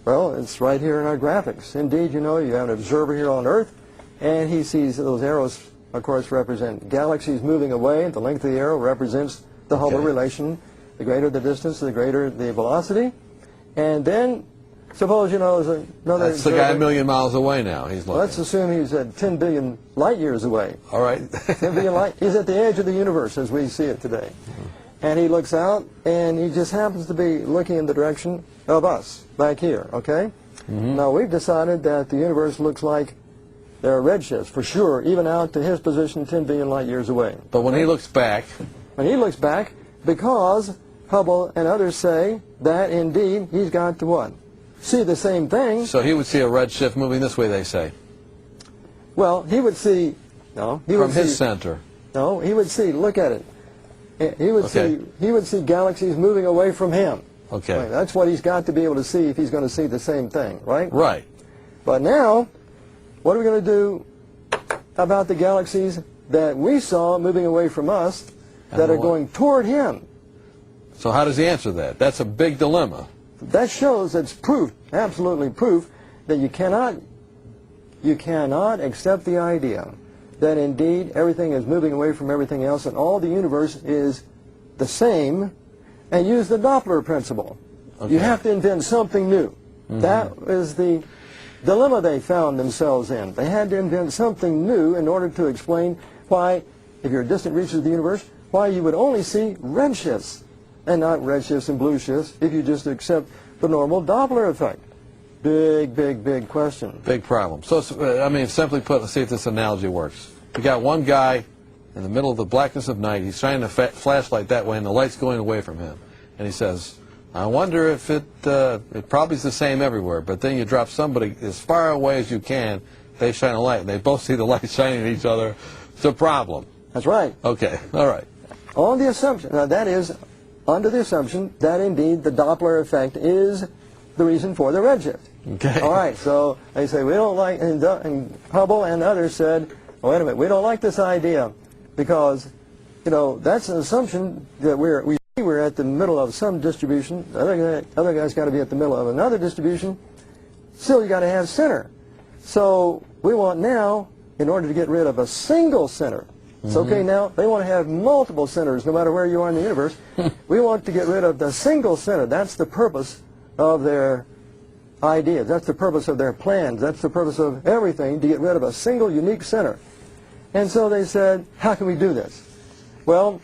Well, it's right here in our graphics. Indeed, you know, you have an observer here on Earth, and he sees those arrows, of course, represent galaxies moving away. The length of the arrow represents the Hubble relation. The greater the distance, the greater the velocity. And then, suppose, you know, there's another That's the guy 1,000,000 miles away now. He's looking. Let's assume he's at 10 billion light years away. All right. 10 billion light. He's at the edge of the universe as we see it today. And he looks out, and he just happens to be looking in the direction of us, back here, okay? Now, we've decided that the universe looks like there are redshifts, for sure, even out to his position 10 billion light years away. But when he looks back... Because Hubble and others say that indeed he's got to what? See the same thing. So he would see a redshift moving this way, they say. Well, he would see, no, he from would his see, center. No, he would see, look at it. He would see galaxies moving away from him. Okay. Right, that's what he's got to be able to see if he's going to see the same thing, right? Right. But now, what are we going to do about the galaxies that we saw moving away from us that are going toward him? So how does he answer that? That's a big dilemma. That shows, it's proof, absolutely proof, that you cannot accept the idea that indeed everything is moving away from everything else and all the universe is the same, and use the Doppler principle. Okay. You have to invent something new. That is the dilemma they found themselves in. They had to invent something new in order to explain why, if you're at distant reaches of the universe, why you would only see redshifts and not redshifts and blue shifts if you just accept the normal Doppler effect. Big, big, big question. Big problem. So, I mean, simply put, let's see if this analogy works. You got one guy in the middle of the blackness of night. He's shining a flashlight that way, and the light's going away from him. And he says, I wonder if it probably is the same everywhere. But then you drop somebody as far away as you can, they shine a light, and they both see the light shining at each other. It's a problem. That's right. Okay, all right. On the assumption, now that is under the assumption that indeed the Doppler effect is the reason for the redshift. Okay. All right, so they say we don't like, and Hubble and others said, oh, wait a minute, we don't like this idea because, you know, that's an assumption that we're at the middle of some distribution. The other guy's got to be at the middle of another distribution. Still, you got to have center. So we want now, in order to get rid of a single center, it's okay now, they want to have multiple centers no matter where you are in the universe. We want to get rid of the single center. That's the purpose of their ideas. That's the purpose of their plans. That's the purpose of everything, to get rid of a single unique center. And so they said, how can we do this? Well,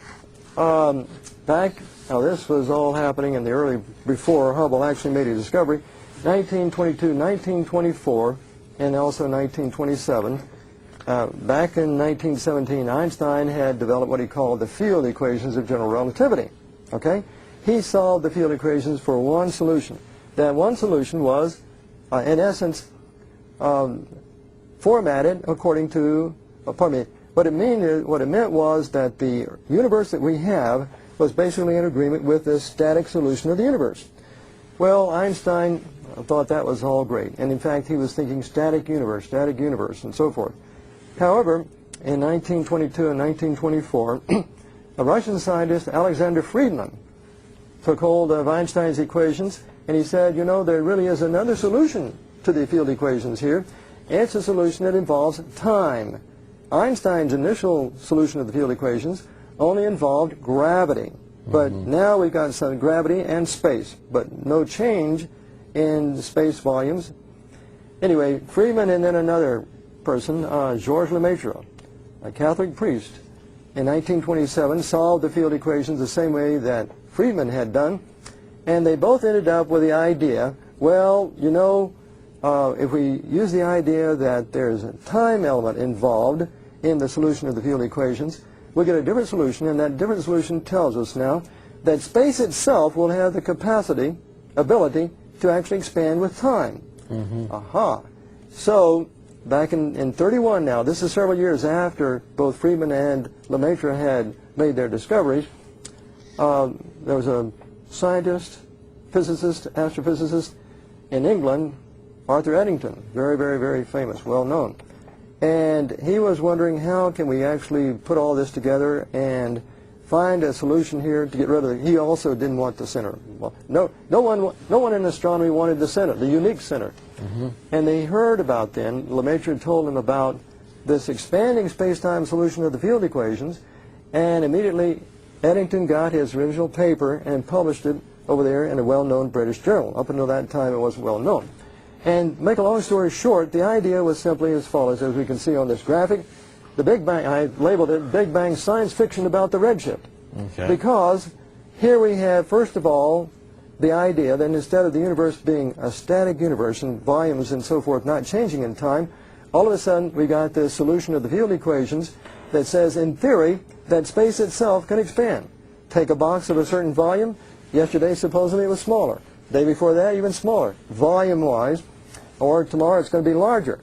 this was all happening in the early, before Hubble actually made a discovery, 1922, 1924, and also 1927. Back in 1917, Einstein had developed what he called the field equations of general relativity. Okay? He solved the field equations for one solution. That one solution was, in essence, formatted according to, what it meant was that the universe that we have was basically in agreement with the static solution of the universe. Well, Einstein thought that was all great. And in fact, he was thinking static universe, and so forth. However, in 1922 and 1924, a Russian scientist, Alexander Friedman, took hold of Einstein's equations, and he said, you know, there really is another solution to the field equations here. It's a solution that involves time. Einstein's initial solution of the field equations only involved gravity. But now we've got some gravity and space, but no change in space volumes. Anyway, Friedman and then another person, Georges Lemaitre, a Catholic priest, in 1927 solved the field equations the same way that Friedman had done, and they both ended up with the idea, well, you know, if we use the idea that there's a time element involved in the solution of the field equations, we'll get a different solution, and that different solution tells us now that space itself will have the ability to actually expand with time. Aha. So, back in 31 now, this is several years after both Friedman and Lemaitre had made their discoveries, there was a scientist, physicist, astrophysicist in England, Arthur Eddington, very, very, very famous, well known. And he was wondering how can we actually put all this together and find a solution here to get rid of it. He also didn't want the center. Well, no one in astronomy wanted the center, the unique center. And they heard about then, Lemaitre told him about this expanding space-time solution of the field equations, and immediately Eddington got his original paper and published it over there in a well-known British journal. Up until that time it wasn't well known. And make a long story short, the idea was simply as follows, as we can see on this graphic. The Big Bang, I labeled it Big Bang science fiction about the redshift. Because here we have, first of all, the idea that instead of the universe being a static universe and volumes and so forth not changing in time, all of a sudden we got this solution of the field equations that says, in theory, that space itself can expand. Take a box of a certain volume. Yesterday, supposedly, it was smaller. The day before that, even smaller, volume-wise. Or tomorrow, it's going to be larger.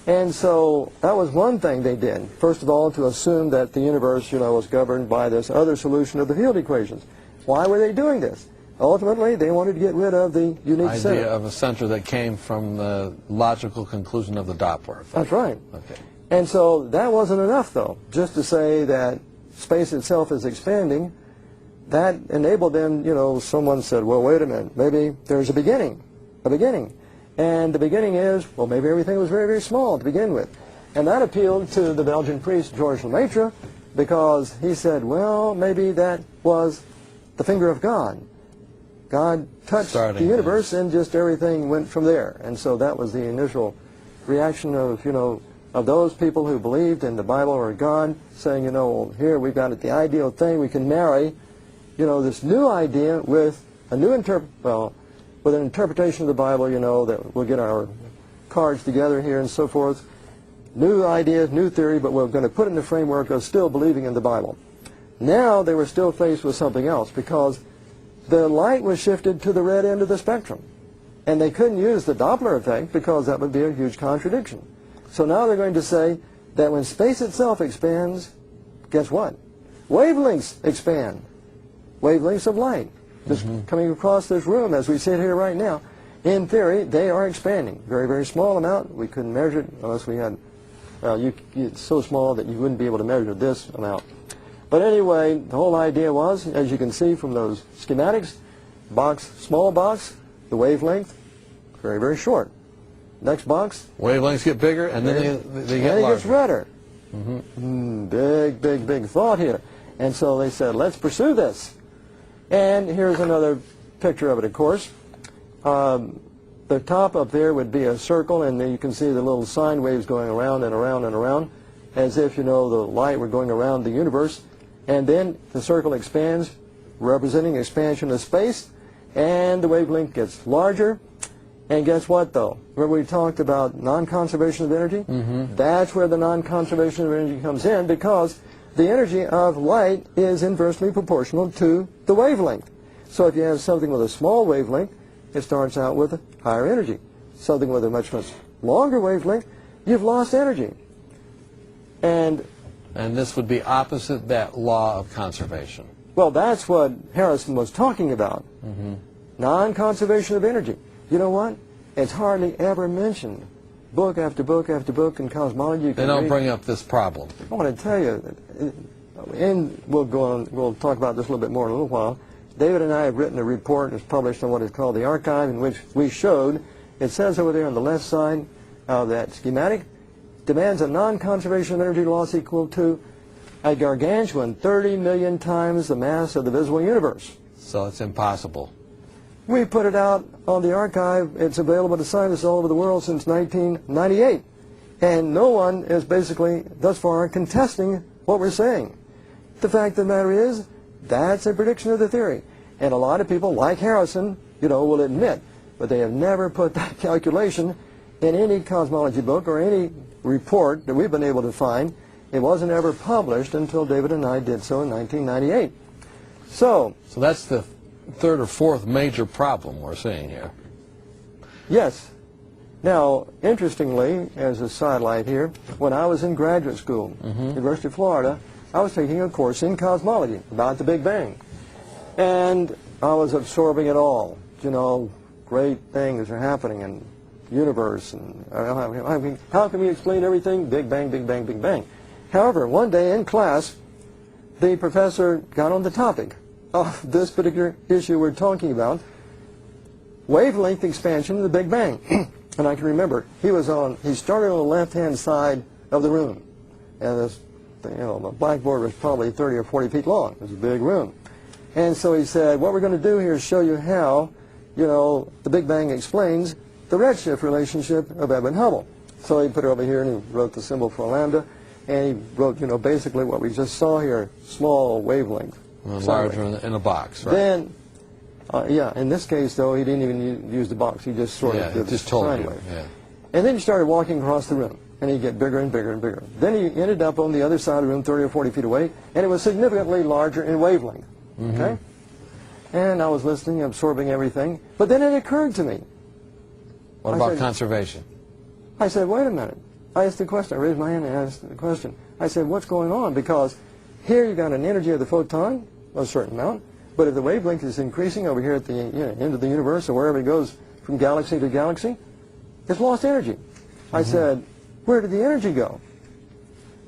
And so that was one thing they did. First of all, to assume that the universe, you know, was governed by this other solution of the field equations. Why were they doing this? Ultimately, they wanted to get rid of the unique center. Idea of a center that came from the logical conclusion of the Doppler effect. That's right. Okay. And so that wasn't enough, though, just to say that space itself is expanding. That enabled them, you know, someone said, well, wait a minute, maybe there's a beginning. And the beginning is, well, maybe everything was very, very small to begin with. And that appealed to the Belgian priest, Georges Lemaitre, because he said, well, maybe that was the finger of God. God touched the universe and just everything went from there. And so that was the initial reaction of, you know, of those people who believed in the Bible or God, saying, you know, well, here we've got the ideal thing. We can marry, you know, this new idea with a new with an interpretation of the Bible, you know, that we'll get our cards together here and so forth. New ideas, new theory, but we're going to put it in the framework of still believing in the Bible. Now they were still faced with something else, because the light was shifted to the red end of the spectrum. And they couldn't use the Doppler effect because that would be a huge contradiction. So now they're going to say that when space itself expands, guess what? Wavelengths expand. Wavelengths of light. Just coming across this room as we sit here right now. In theory, they are expanding. Very, very small amount. We couldn't measure it unless we had, well, it's so small that you wouldn't be able to measure this amount. But anyway, the whole idea was, as you can see from those schematics, box, small box, the wavelength, very, very short. Next box. Wavelengths get bigger, and then they get larger. And it gets redder. Big, big, big thought here. And so they said, let's pursue this. And here's another picture of it, of course. The top up there would be a circle, and then you can see the little sine waves going around and around and around, as if, you know, the light were going around the universe. And then the circle expands, representing expansion of space, and the wavelength gets larger. And guess what, though? Remember we talked about non-conservation of energy? That's where the non-conservation of energy comes in, because the energy of light is inversely proportional to the wavelength. So if you have something with a small wavelength, it starts out with a higher energy. Something with a much, much longer wavelength, you've lost energy. And this would be opposite that law of conservation. Well, that's what Harrison was talking about. Non-conservation of energy. You know what? It's hardly ever mentioned. Book after book after book in cosmology. They don't bring up this problem. I want to tell you, and we'll go on. We'll talk about this a little bit more in a little while. David and I have written a report that's published on what is called the archive, in which we showed, it says over there on the left side of that schematic, demands a non-conservation of energy loss equal to a gargantuan 30 million times the mass of the visible universe. So it's impossible. We put it out on the archive. It's available to scientists all over the world since 1998. And no one is basically, thus far, contesting what we're saying. The fact of the matter is, that's a prediction of the theory. And a lot of people, like Harrison, will admit, but they have never put that calculation in any cosmology book or any report that we've been able to find. It wasn't ever published until David and I did so in 1998. So that's the third or fourth major problem we're seeing here. Yes. Now, interestingly, as a sidelight here, when I was in graduate school, University of Florida, I was taking a course in cosmology about the Big Bang. And I was absorbing it all. Great things are happening in the universe. And how can we explain everything? Big Bang, Big Bang, Big Bang. However, one day in class, the professor got on the topic of this particular issue we're talking about, wavelength expansion of the Big Bang. And I can remember, he started on the left-hand side of the room. And this, the blackboard was probably 30 or 40 feet long. It was a big room. And so he said, what we're going to do here is show you how, the Big Bang explains the redshift relationship of Ebb and Hubble. So he put it over here and he wrote the symbol for lambda. And he wrote, basically what we just saw here, small wavelength. Larger in a box, right? Then, yeah, in this case, though, he didn't even use the box. He just sort of did just told you. wave. Yeah. And then he started walking across the room, and he'd get bigger and bigger and bigger. Then he ended up on the other side of the room, 30 or 40 feet away, and it was significantly larger in wavelength. Okay? And I was listening, absorbing everything. But then it occurred to me. What about conservation? I said, wait a minute. I asked the question. I raised my hand and asked the question. I said, what's going on? Because here you've got an energy of the photon, a certain amount, but if the wavelength is increasing over here at the end of the universe or wherever it goes from galaxy to galaxy, it's lost energy. I said, where did the energy go?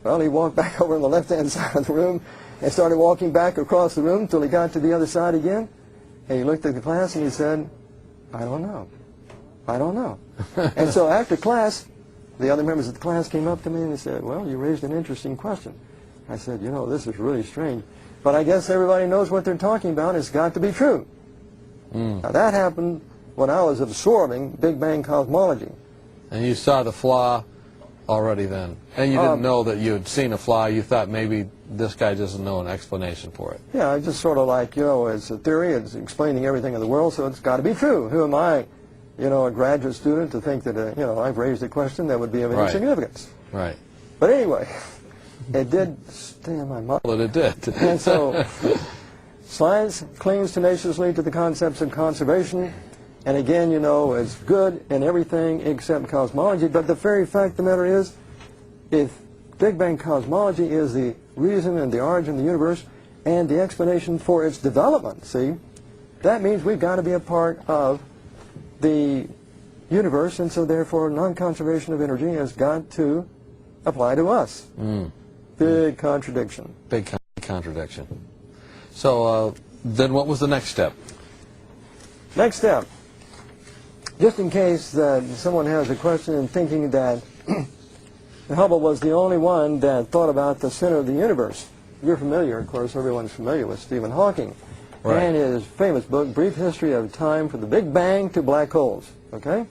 Well, he walked back over on the left-hand side of the room and started walking back across the room until he got to the other side again. And he looked at the class and he said, I don't know. I don't know. And so after class, the other members of the class came up to me and they said, well, you raised an interesting question. I said, this is really strange. But I guess everybody knows what they're talking about. It's got to be true. Now, that happened when I was absorbing Big Bang cosmology. And you saw the flaw already then. And you didn't know that you had seen a flaw. You thought maybe this guy doesn't know an explanation for it. Yeah, I just sort of like, it's a theory. It's explaining everything in the world, so it's got to be true. Who am I, a graduate student, to think that, I've raised a question that would be of any significance? Right. But anyway, it did stay in my mind. Well, it did. And so science clings tenaciously to the concepts of conservation. And again, it's good in everything except cosmology. But the very fact of the matter is, if Big Bang cosmology is the reason and the origin of the universe and the explanation for its development, see, that means we've got to be a part of the universe, and so therefore non-conservation of energy has got to apply to us. Big contradiction. Big contradiction. So then what was the next step? Next step. Just in case that someone has a question and thinking that Hubble was the only one that thought about the center of the universe. You're familiar, of course, everyone's familiar with Stephen Hawking. Right. And his famous book, Brief History of Time from the Big Bang to Black Holes. Okay?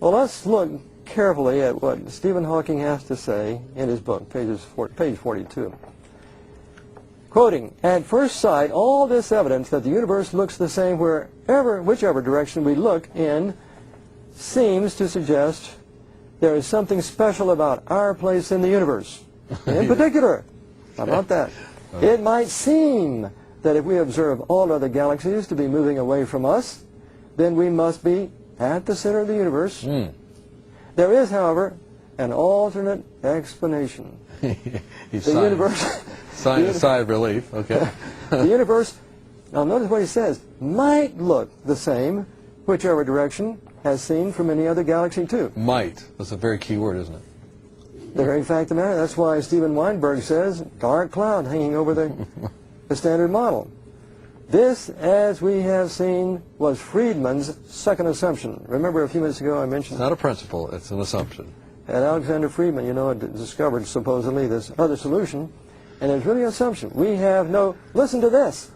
Well, let's look carefully at what Stephen Hawking has to say in his book, page 42. Quoting, at first sight, all this evidence that the universe looks the same whichever direction we look in seems to suggest there is something special about our place in the universe. In particular, how about that? It might seem that if we observe all other galaxies to be moving away from us, then we must be at the center of the universe. There is, however, an alternate explanation. The universe... Sigh of relief, okay. The universe, now notice what he says, might look the same whichever direction has seen from any other galaxy too. Might. That's a very key word, isn't it? The very fact of the matter, that's why Steven Weinberg says, dark cloud hanging over the Standard Model. This, as we have seen, was Friedman's second assumption. Remember a few minutes ago I mentioned... It's not a principle, it's an assumption. And Alexander Friedman, you know, discovered supposedly this other solution, and it's really an assumption. We have no... Listen to this.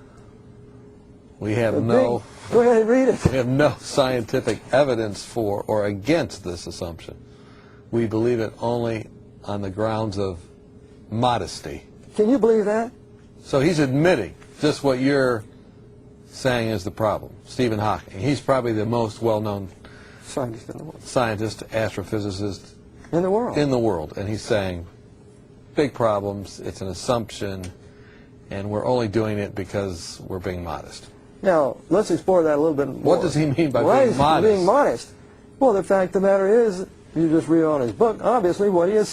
We have no... Go ahead and read it. We have no scientific evidence for or against this assumption. We believe it only on the grounds of modesty. Can you believe that? So he's admitting just what you're saying is the problem. Stephen Hawking. He's probably the most well-known Scientist in the world. Scientist, astrophysicist In the world. in the world. And he's saying, big problems, it's an assumption, and we're only doing it because we're being modest. Now, let's explore that a little bit more. What does he mean by Why being is modest? being modest? Well, the fact of the matter is, you just read on his book, obviously what he is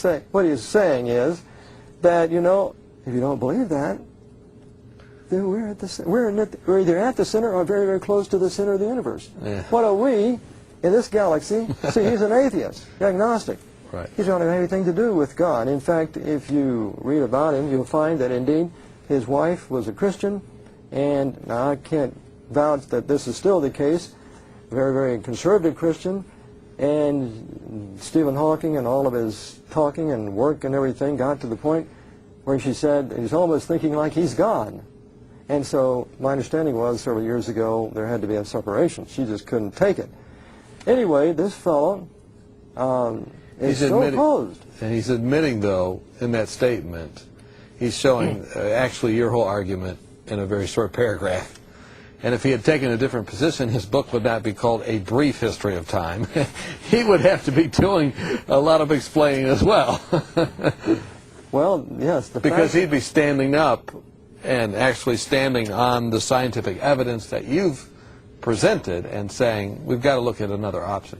saying is that, you know, if you don't believe that, then we're either at the center or very, very close to the center of the universe. Yeah. What are we in this galaxy? See, he's an atheist, agnostic. Right. He doesn't have anything to do with God. In fact, if you read about him, you'll find that indeed his wife was a Christian, and now I can't vouch that this is still the case, very, very conservative Christian, and Stephen Hawking and all of his talking and work and everything got to the point where she said he's almost thinking like he's God. And so my understanding was several years ago there had to be a separation. She just couldn't take it. Anyway, this fellow is so opposed. And he's admitting, though, in that statement, he's showing actually your whole argument in a very short paragraph. And if he had taken a different position, his book would not be called A Brief History of Time. He would have to be doing a lot of explaining as well. Well, yes. Because he'd be standing up and actually standing on the scientific evidence that you've presented and saying, we've got to look at another option.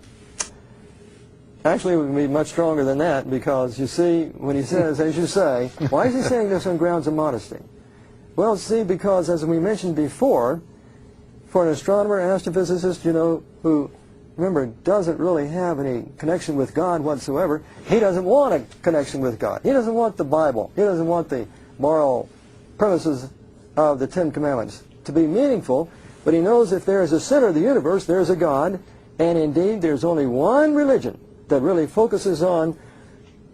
Actually, it would be much stronger than that, because, you see, when he says, as you say, why is he saying this on grounds of modesty? Well, see, because, as we mentioned before, for an astronomer, astrophysicist, you know, who, remember, doesn't really have any connection with God whatsoever, he doesn't want a connection with God. He doesn't want the Bible. He doesn't want the moral premises of the Ten Commandments to be meaningful, but he knows if there is a center of the universe, there's a God, and indeed there's only one religion that really focuses on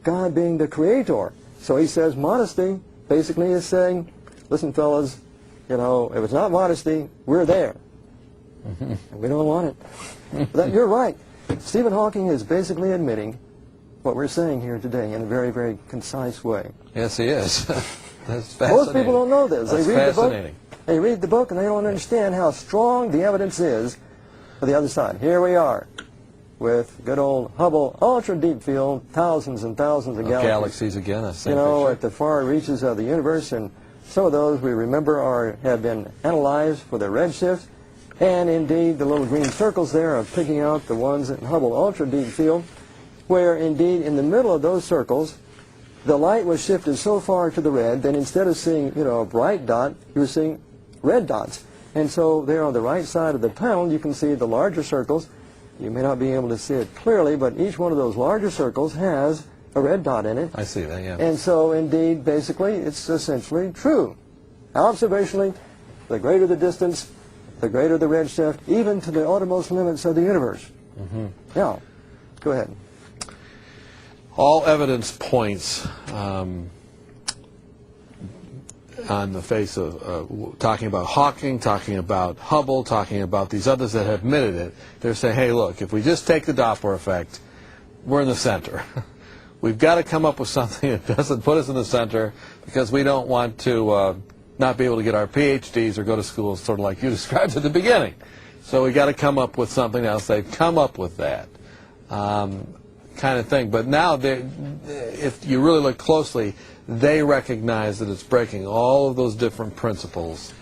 God being the creator. So he says modesty basically is saying, listen, fellas, you know, if it's not modesty, we're there. And we don't want it. You're right. Stephen Hawking is basically admitting what we're saying here today in a very, very concise way. Yes, he is. That's fascinating. Most people don't know this. That's fascinating. They read the book and they don't understand how strong the evidence is for the other side. Here we are with good old Hubble Ultra Deep Field, thousands and thousands of galaxies again. That's the same picture. at the far reaches of the universe, and some of those we remember have been analyzed for their redshift, and indeed the little green circles there are picking out the ones in Hubble Ultra Deep Field, where indeed in the middle of those circles the light was shifted so far to the red that instead of seeing, you know, a bright dot, you were seeing red dots. And so there on the right side of the panel you can see the larger circles. You may not be able to see it clearly, but each one of those larger circles has a red dot in it. I see that, yeah. And so indeed, basically, it's essentially true. Observationally, the greater the distance, the greater the redshift, even to the uttermost limits of the universe. Now, go ahead. All evidence points on the face of talking about Hawking, talking about Hubble, talking about these others that have admitted it. They're saying, hey, look, if we just take the Doppler effect, we're in the center. We've got to come up with something that doesn't put us in the center, because we don't want to not be able to get our PhDs or go to school, sort of like you described at the beginning. So we got to come up with something else. They've come up with that kind of thing. But now, if you really look closely, they recognize that it's breaking all of those different principles,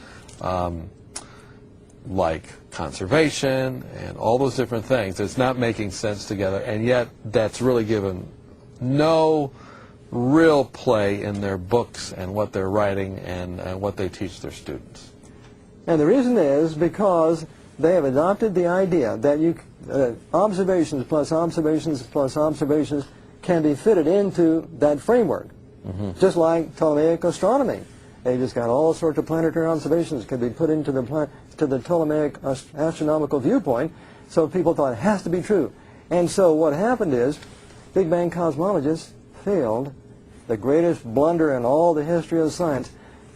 like conservation and all those different things. It's not making sense together, and yet that's really given no real play in their books and what they're writing and what they teach their students. And the reason is because they have adopted the idea that observations plus observations plus observations can be fitted into that framework, just like Ptolemaic astronomy. They just got all sorts of planetary observations can be put into the Ptolemaic astronomical viewpoint, so people thought it has to be true. And so what happened is, Big Bang cosmologists failed, the greatest blunder in all the history of science.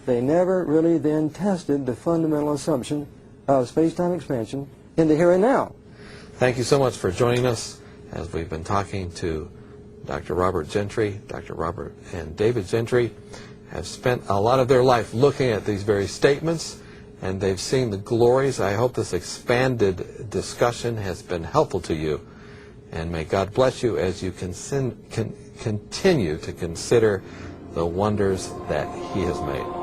They never really then tested the fundamental assumption of space-time expansion in the here and now. Thank you so much for joining us as we've been talking to Dr. Robert Gentry. Dr. Robert and David Gentry have spent a lot of their life looking at these very statements, and they've seen the glories. I hope this expanded discussion has been helpful to you, and may God bless you as you continue to consider the wonders that He has made.